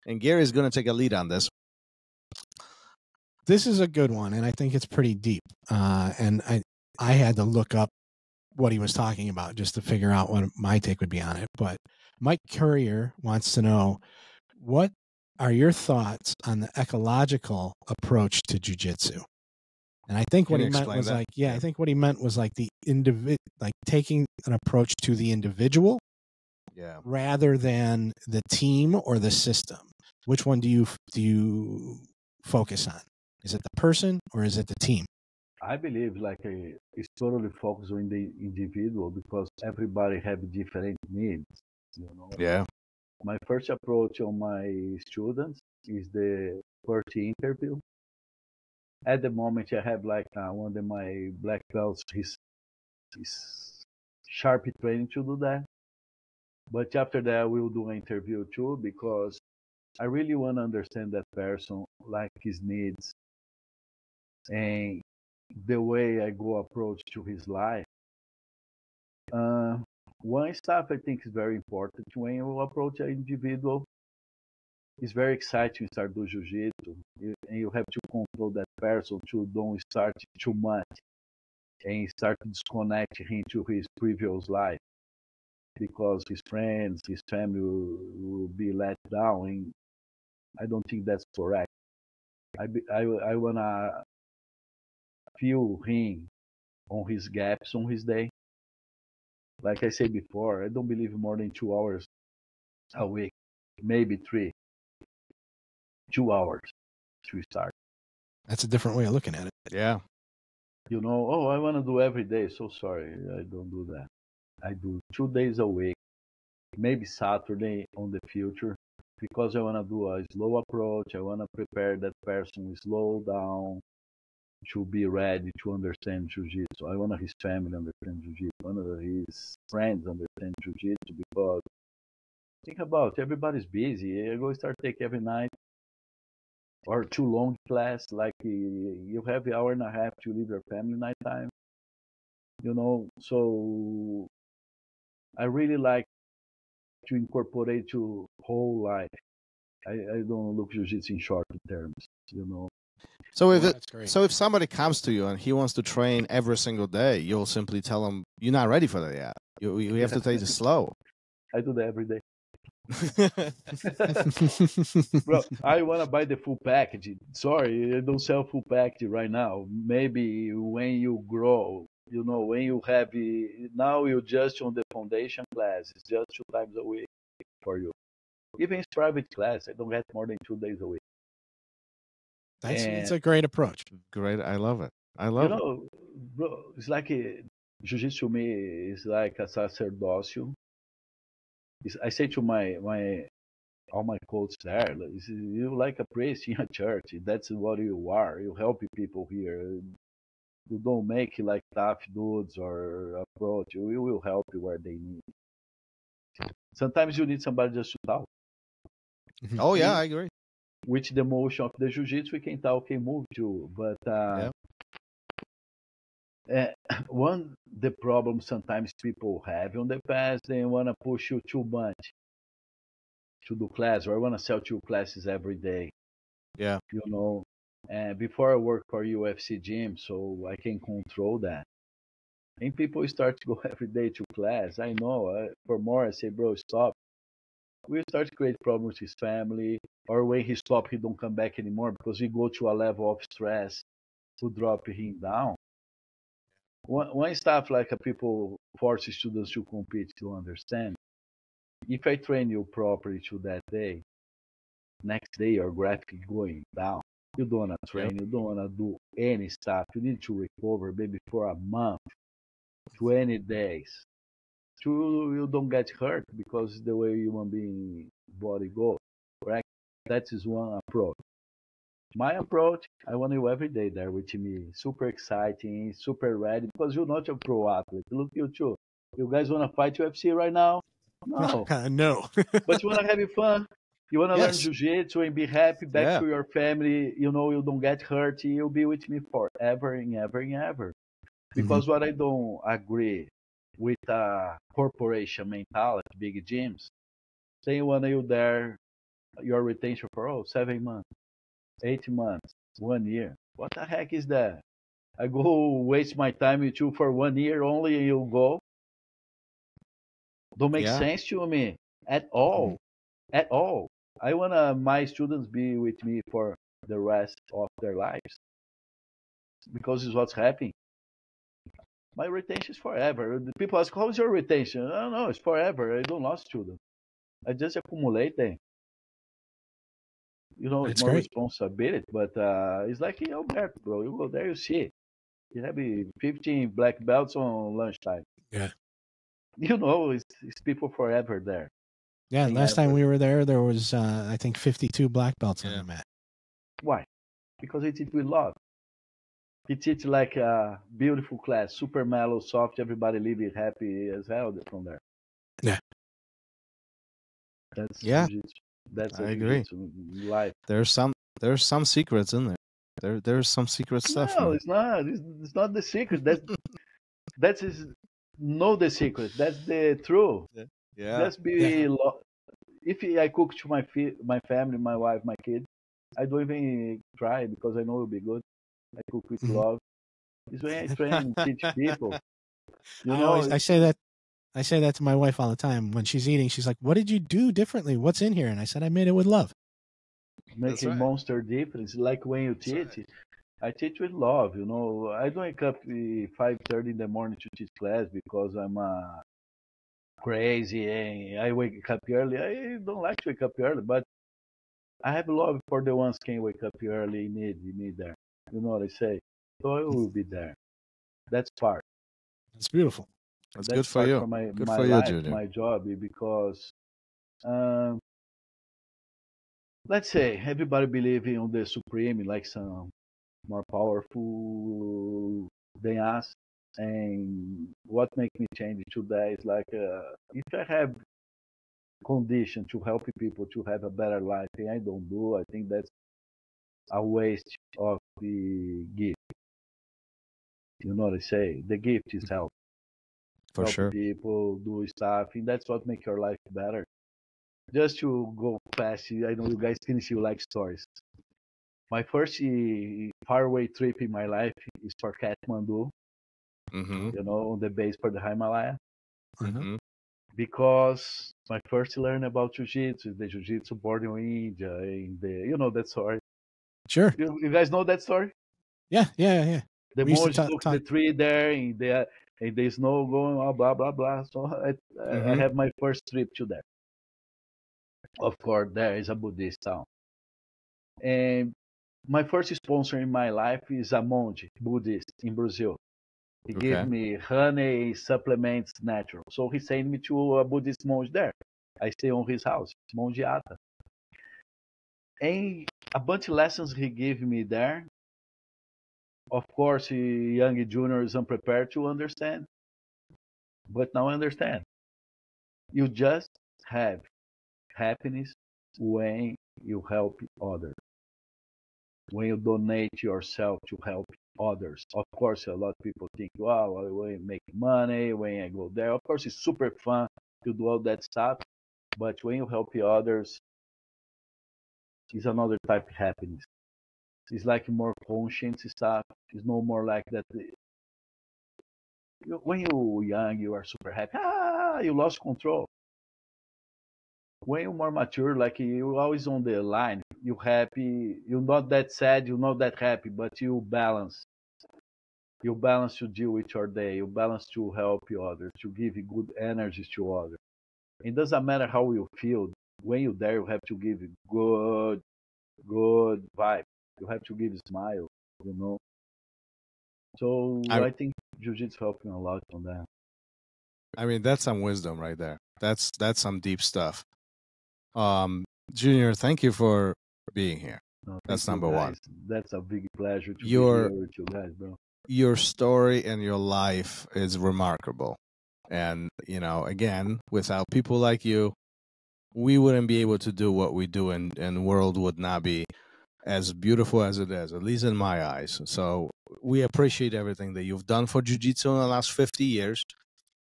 [SPEAKER 1] and Gary's gonna take a lead on this.
[SPEAKER 2] This is a good one, and I think it's pretty deep. And I had to look up what he was talking about just to figure out what my take would be on it. But Mike Currier wants to know, what are your thoughts on the ecological approach to jiu-jitsu? And I think what he meant was like, I think what he meant was like like taking an approach to the individual, rather than the team or the system. Which one do you focus on? Is it the person or is it the team?
[SPEAKER 4] I believe it's totally focused on the individual because everybody have different needs. You know.
[SPEAKER 1] Yeah.
[SPEAKER 4] My first approach on my students is the first interview. At the moment, I have one of my black belts. He's sharp training to do that. But after that, we'll do an interview too because I really want to understand that person, like his needs, and the way I go approach to his life. One stuff I think is very important when you approach an individual. It's very exciting to start do jiu-jitsu, and you have to control that person to don't start too much and start to disconnect him to his previous life because his friends, his family will be let down. And I don't think that's correct. I want to feel him on his gaps on his day. Like I said before, I don't believe more than 2 hours a week, maybe 3. 2 hours to start.
[SPEAKER 2] That's a different way of looking at it.
[SPEAKER 1] Yeah.
[SPEAKER 4] You know, oh, I want to do every day. So sorry, I don't do that. I do 2 days a week, maybe Saturday on the future, because I want to do a slow approach. I want to prepare that person slow down to be ready to understand Jiu-Jitsu. I want his family understand Jiu-Jitsu. I want his friends understand Jiu-Jitsu because think about it, everybody's busy. I go start take every night or too long class, like you have an hour and a half to leave your family nighttime. You know, so I really like to incorporate to whole life. I don't look Jiu-Jitsu in short terms, you know.
[SPEAKER 1] So if
[SPEAKER 2] That's great.
[SPEAKER 1] if somebody comes to you and he wants to train every single day, you'll simply tell him you're not ready for that yet. You have to take it slow.
[SPEAKER 4] I do that every day. Bro, I want to buy the full package. Sorry, I don't sell full package right now. Maybe when you grow, you know, when you have now you just on the foundation class, it's just 2 times a week for you. Even in private class, I don't get more than 2 days a week.
[SPEAKER 2] It's a great approach.
[SPEAKER 1] Great, I love it. I
[SPEAKER 4] You
[SPEAKER 1] love it.
[SPEAKER 4] know, bro, it's like Jiu-Jitsu to me is like a sacerdocio. I say to all my coaches there, you like a priest in a church. That's what you are. You help people here. You don't make like tough dudes or approach. We will help you where they need. Sometimes you need somebody just to talk.
[SPEAKER 1] Oh yeah, I agree.
[SPEAKER 4] With the motion of the Jiu-Jitsu, we can talk and move too. But the problem sometimes people have in the past, they want to push you too much to do class, or I want to sell 2 classes every day.
[SPEAKER 1] Yeah.
[SPEAKER 4] You know, and before I work for UFC gym, so I can control that. And people start to go every day to class. I know. For more, I say, bro, stop. We start to create problems with his family, or when he stop, he don't come back anymore because we go to a level of stress to drop him down. One stuff like people force students to compete to understand. If I train you properly to that day, next day your graphic going down. You don't want to train. You don't want to do any stuff. You need to recover maybe for a month, 20 days. You don't get hurt because the way human being body goes, correct? That is one approach. My approach, I want you every day there with me. Super exciting, super ready, because you're not a pro athlete. Look, you too. You guys want to fight UFC right now? No.
[SPEAKER 2] No.
[SPEAKER 4] But you want to have fun. You want to learn
[SPEAKER 1] Yes.
[SPEAKER 4] Jiu-Jitsu and be happy back
[SPEAKER 1] Yeah.
[SPEAKER 4] to your family. You know, you don't get hurt. You'll be with me forever and ever and ever. Because what I don't agree with corporation mentality, big gyms, they want you there, your retention for 7 months, 8 months, 1 year. What the heck is that? I go waste my time with you for 1 year only and you go? Don't make sense to me at all. At all. I want my students be with me for the rest of their lives. Because it's what's happening. My retention is forever. The people ask, how's your retention? I don't know, it's forever. I don't lose students. I just accumulate them. You know, it's
[SPEAKER 2] That's
[SPEAKER 4] more
[SPEAKER 2] great.
[SPEAKER 4] responsibility, but it's like in Alberto, bro. You go there, you see. You have 15 black belts on lunchtime.
[SPEAKER 2] Yeah.
[SPEAKER 4] You know, it's people forever there.
[SPEAKER 2] Yeah,
[SPEAKER 4] And
[SPEAKER 2] last time
[SPEAKER 4] ever.
[SPEAKER 2] we were there was, I think, 52 black belts on the mat.
[SPEAKER 4] Why? Because it's with love. It's like a beautiful class, super mellow, soft. Everybody leaving happy as hell from there.
[SPEAKER 2] Yeah.
[SPEAKER 4] That's
[SPEAKER 1] Yeah.
[SPEAKER 4] Jiu-Jitsu. That's
[SPEAKER 1] I agree.
[SPEAKER 4] Jiu-Jitsu life.
[SPEAKER 1] There's some secrets in there. There's some secret stuff.
[SPEAKER 4] No,
[SPEAKER 1] man.
[SPEAKER 4] it's not. It's not the secret. That's know the secret. That's the truth.
[SPEAKER 1] Yeah.
[SPEAKER 4] Just be. If I cook to my family, my wife, my kid, I don't even try because I know it'll be good. I cook with love. It's when I train and teach people. You
[SPEAKER 2] I
[SPEAKER 4] know,
[SPEAKER 2] always I say that to my wife all the time. When she's eating, she's like, "What did you do differently? What's in here?" And I said, "I made it with love."
[SPEAKER 4] make a monster difference. Like when you teach, I teach with love. You know, I don't wake up 5:30 in the morning to teach class because I'm crazy and I wake up early. I don't like to wake up early, but I have love for the ones can wake up early and need me there. You know what I say? So I will be there. That's part.
[SPEAKER 2] That's beautiful.
[SPEAKER 1] That's
[SPEAKER 4] That's
[SPEAKER 1] good for
[SPEAKER 4] part
[SPEAKER 1] you.
[SPEAKER 4] for my
[SPEAKER 1] Good
[SPEAKER 4] my
[SPEAKER 1] for you,
[SPEAKER 4] life,
[SPEAKER 1] Junior.
[SPEAKER 4] my job, because um, let's say everybody believing on the supreme, like some more powerful than us. And what makes me change to that is like if I have condition to help people to have a better life and I don't do, I think that's a waste of the gift. You know what I say? The gift is help.
[SPEAKER 1] For
[SPEAKER 4] Help
[SPEAKER 1] sure.
[SPEAKER 4] people do stuff, and that's what makes your life better. Just to go fast, I know you guys finish, you like stories. My first faraway trip in my life is for Kathmandu,
[SPEAKER 1] Mm-hmm.
[SPEAKER 4] you know, on the base for the Himalaya,
[SPEAKER 1] Mm-hmm.
[SPEAKER 4] because my first learn about Jiu-Jitsu, the Jiu-Jitsu born in India, and you know that story.
[SPEAKER 2] Sure.
[SPEAKER 4] You guys know that story?
[SPEAKER 2] Yeah.
[SPEAKER 4] The
[SPEAKER 2] We used to
[SPEAKER 4] monge took the
[SPEAKER 2] talk.
[SPEAKER 4] tree there, and there's snow going on, blah blah blah. So I
[SPEAKER 1] Mm-hmm.
[SPEAKER 4] have my first trip to there. Of course, there is a Buddhist town. And my first sponsor in my life is a monge, Buddhist in Brazil. He gave
[SPEAKER 1] Okay.
[SPEAKER 4] me honey, supplements, natural. So he sent me to a Buddhist monge there. I stay on his house, Monge Ata. And a bunch of lessons he gave me there. Of course, young junior is unprepared to understand, but now I understand. You just have happiness when you help others, when you donate yourself to help others. Of course, a lot of people think, wow, I will make money when I go there. Of course, it's super fun to do all that stuff, but when you help others, it's another type of happiness. It's like more conscious stuff. It's no more like that. When you're young, you are super happy. You lost control. When you're more mature, like you're always on the line, you happy, you're not that sad, you're not that happy, but you balance. You balance to deal with your day, you balance to help others, to give good energies to others. It doesn't matter how you feel. When you're there, you have to give good vibe. You have to give a smile, you know. So
[SPEAKER 1] I
[SPEAKER 4] I think Jiu-Jitsu helped me a lot on that.
[SPEAKER 1] I mean that's some wisdom right there. That's some deep stuff. Junior, thank you for being here.
[SPEAKER 4] No, thank
[SPEAKER 1] That's
[SPEAKER 4] you
[SPEAKER 1] number one.
[SPEAKER 4] guys. That's a big pleasure to be
[SPEAKER 1] Your
[SPEAKER 4] here with you guys, bro.
[SPEAKER 1] your story and your life is remarkable. And, again, without people like you, we wouldn't be able to do what we do, and the world would not be as beautiful as it is, at least in my eyes. So we appreciate everything that you've done for Jiu-Jitsu in the last 50 years,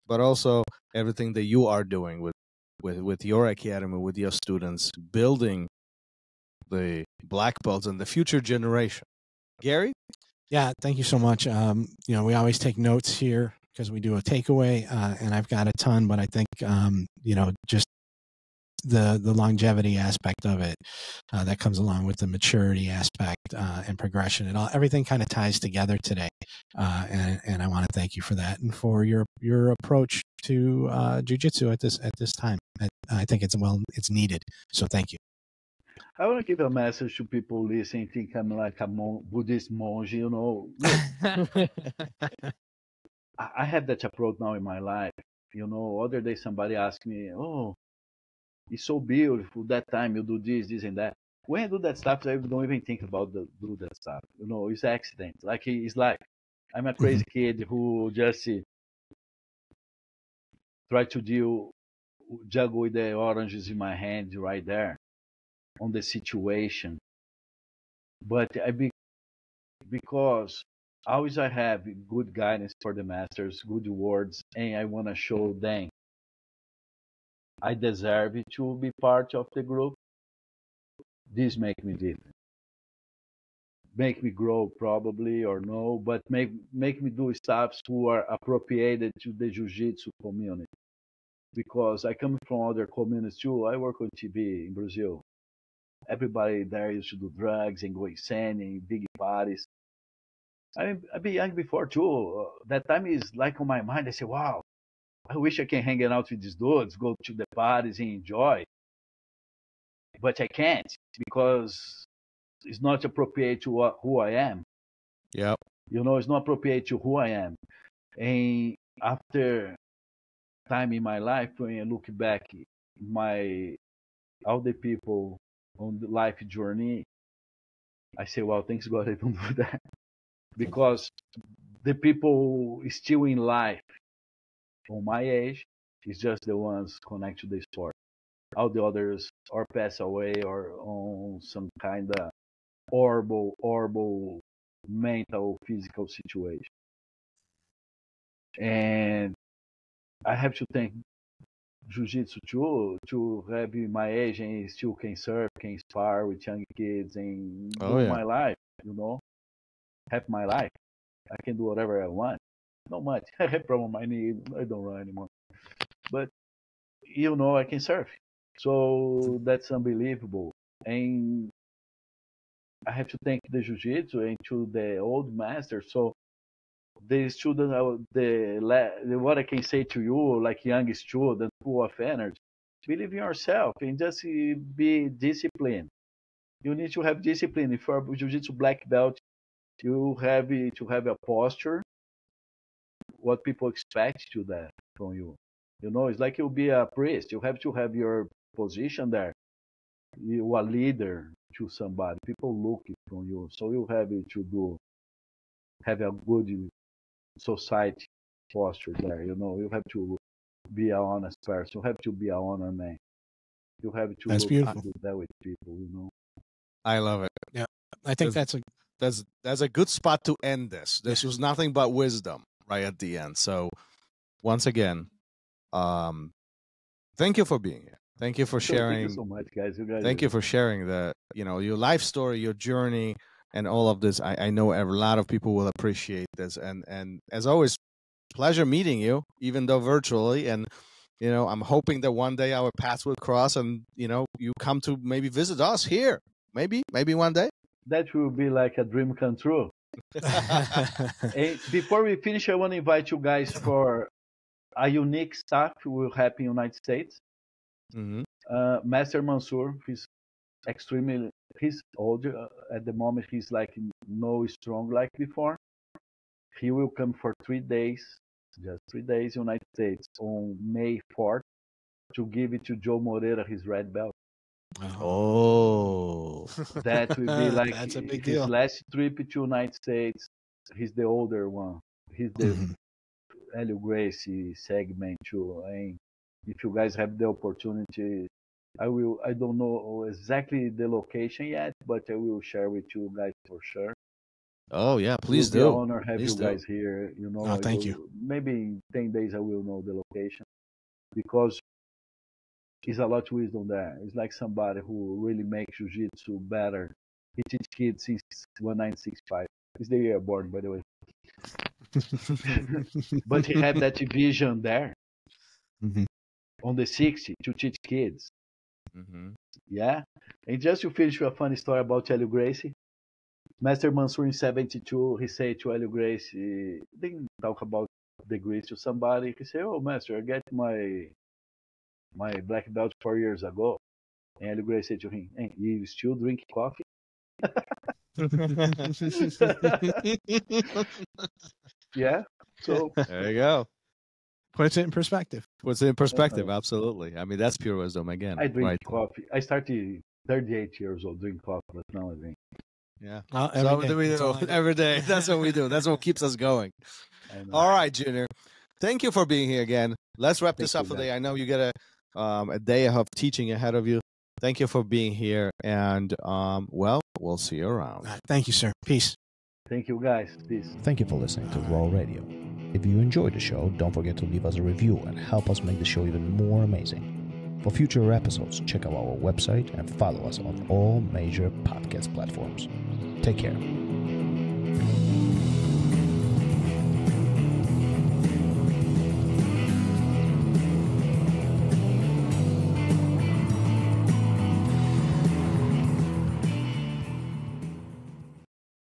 [SPEAKER 1] but also everything that you are doing with your academy, with your students, building the black belts and the future generation. Gary?
[SPEAKER 2] Yeah, thank you so much. We always take notes here because we do a takeaway, and I've got a ton, but I think just the longevity aspect of it that comes along with the maturity aspect and progression and everything kind of ties together today. And I want to thank you for that and for your approach to jiu-jitsu at this time. I think it's needed. So thank you.
[SPEAKER 4] I want to give a message to people listening, think I'm like a Buddhist monge, you know. Look, I have that approach now in my life. You know, other day somebody asked me, oh, it's so beautiful. That time you do this, and that. When I do that stuff, I don't even think about do that stuff. You know, it's accident. Like it's like I'm a crazy kid who just try to juggle with the oranges in my hand right there on the situation. But because always I have good guidance for the masters, good words, and I want to show them I deserve it to be part of the group. This make me different. make me grow probably or no, but make me do stuffs who are appropriated to the jiu-jitsu community. Because I come from other communities too. I work on TV in Brazil. Everybody there used to do drugs and go insane in big parties. I've been young before too. That time is like on my mind. I say, wow, I wish I can hang out with these dudes, go to the parties and enjoy. But I can't because it's not appropriate to who I am.
[SPEAKER 1] Yep.
[SPEAKER 4] You know, it's not appropriate to who I am. And after time in my life, when I look back, all the people on the life journey, I say, well, thanks God I don't do that. Because the people still in life on my age is just the ones connected to the sport. All the others or pass away or on some kind of horrible mental, physical situation. And I have to thank Jiu-Jitsu too, to have my age and still can serve, can spar with young kids and do my life, you know, have my life. I can do whatever I want. Not much. I have problem with my knee. I don't run anymore. But, you know, I can serve. So that's unbelievable. And I have to thank the Jiu-Jitsu and to the old master. So the student, what I can say to you, like young student, full of energy, believe in yourself and just be disciplined. You need to have discipline. If you're a Jiu-Jitsu black belt, you have to have a posture, what people expect to that from you. You know, it's like you'll be a priest. You have to have your position there. You are a leader to somebody. People look from you. So you have to have a good society posture there. You know, you have to be an honest person. You have to be an honest man. You have to
[SPEAKER 2] That's beautiful.
[SPEAKER 4] Do that with people, you know.
[SPEAKER 1] I love it.
[SPEAKER 2] Yeah, I think that's
[SPEAKER 1] a good spot to end this. This was nothing but wisdom right at the end. So once again, thank you for being here. Thank you for sharing.
[SPEAKER 4] Thank you so much, guys.
[SPEAKER 1] Thank you for sharing your life story, your journey, and all of this. I know a lot of people will appreciate this. And as always, pleasure meeting you, even though virtually. And, you know, I'm hoping that one day our paths will cross and, you know, you come to maybe visit us here. Maybe one day.
[SPEAKER 4] That will be like a dream come true. And before we finish, I want to invite you guys for a unique stuff will happen in the United States.
[SPEAKER 1] Mm-hmm.
[SPEAKER 4] Master Mansour, he's older at the moment. He's like no strong like before. He will come for 3 days, just 3 days, United States on May 4th to give it to Joe Moreira, his red belt.
[SPEAKER 1] Oh,
[SPEAKER 4] that will be like
[SPEAKER 2] that's a big
[SPEAKER 4] his
[SPEAKER 2] deal.
[SPEAKER 4] last trip to United States. He's the older one. He's the Helio Gracie segment too. And if you guys have the opportunity, I don't know exactly the location yet, but I will share with you guys for sure.
[SPEAKER 1] Oh yeah, please do.
[SPEAKER 4] It's an honor to have
[SPEAKER 1] please
[SPEAKER 4] you guys here. You know,
[SPEAKER 2] thank you.
[SPEAKER 4] Maybe in 10 days I will know the location because it's a lot of wisdom there. It's like somebody who really makes jiu-jitsu better. He teaches kids since 1965. It's the year born, by the way. But he had that vision there on the 60s to teach kids. Yeah. And just to finish with a funny story about Helio Gracie. Master Mansour in 72, he said to Helio Gracie, didn't talk about degrees to somebody. He said, oh, Master, I got my black belt 4 years ago. And Helio Gracie said to him, hey, you still drink coffee? Yeah. So
[SPEAKER 1] there you go.
[SPEAKER 2] Puts it in perspective.
[SPEAKER 1] Absolutely. I mean, that's pure wisdom again.
[SPEAKER 4] I drink coffee. I started 38 years old drinking coffee, but now I drink.
[SPEAKER 1] Yeah.
[SPEAKER 2] Every day.
[SPEAKER 1] That's what we do. That's what keeps us going. All right, Junior. Thank you for being here again. Let's wrap this up today. I know you get a day of teaching ahead of you. Thank you for being here. And, we'll see you around.
[SPEAKER 2] Thank you, sir. Peace.
[SPEAKER 4] Thank you, guys. Peace.
[SPEAKER 3] Thank you for listening to RŌL Radio. If you enjoyed the show, don't forget to leave us a review and help us make the show even more amazing. For future episodes, check out our website and follow us on all major podcast platforms. Take care.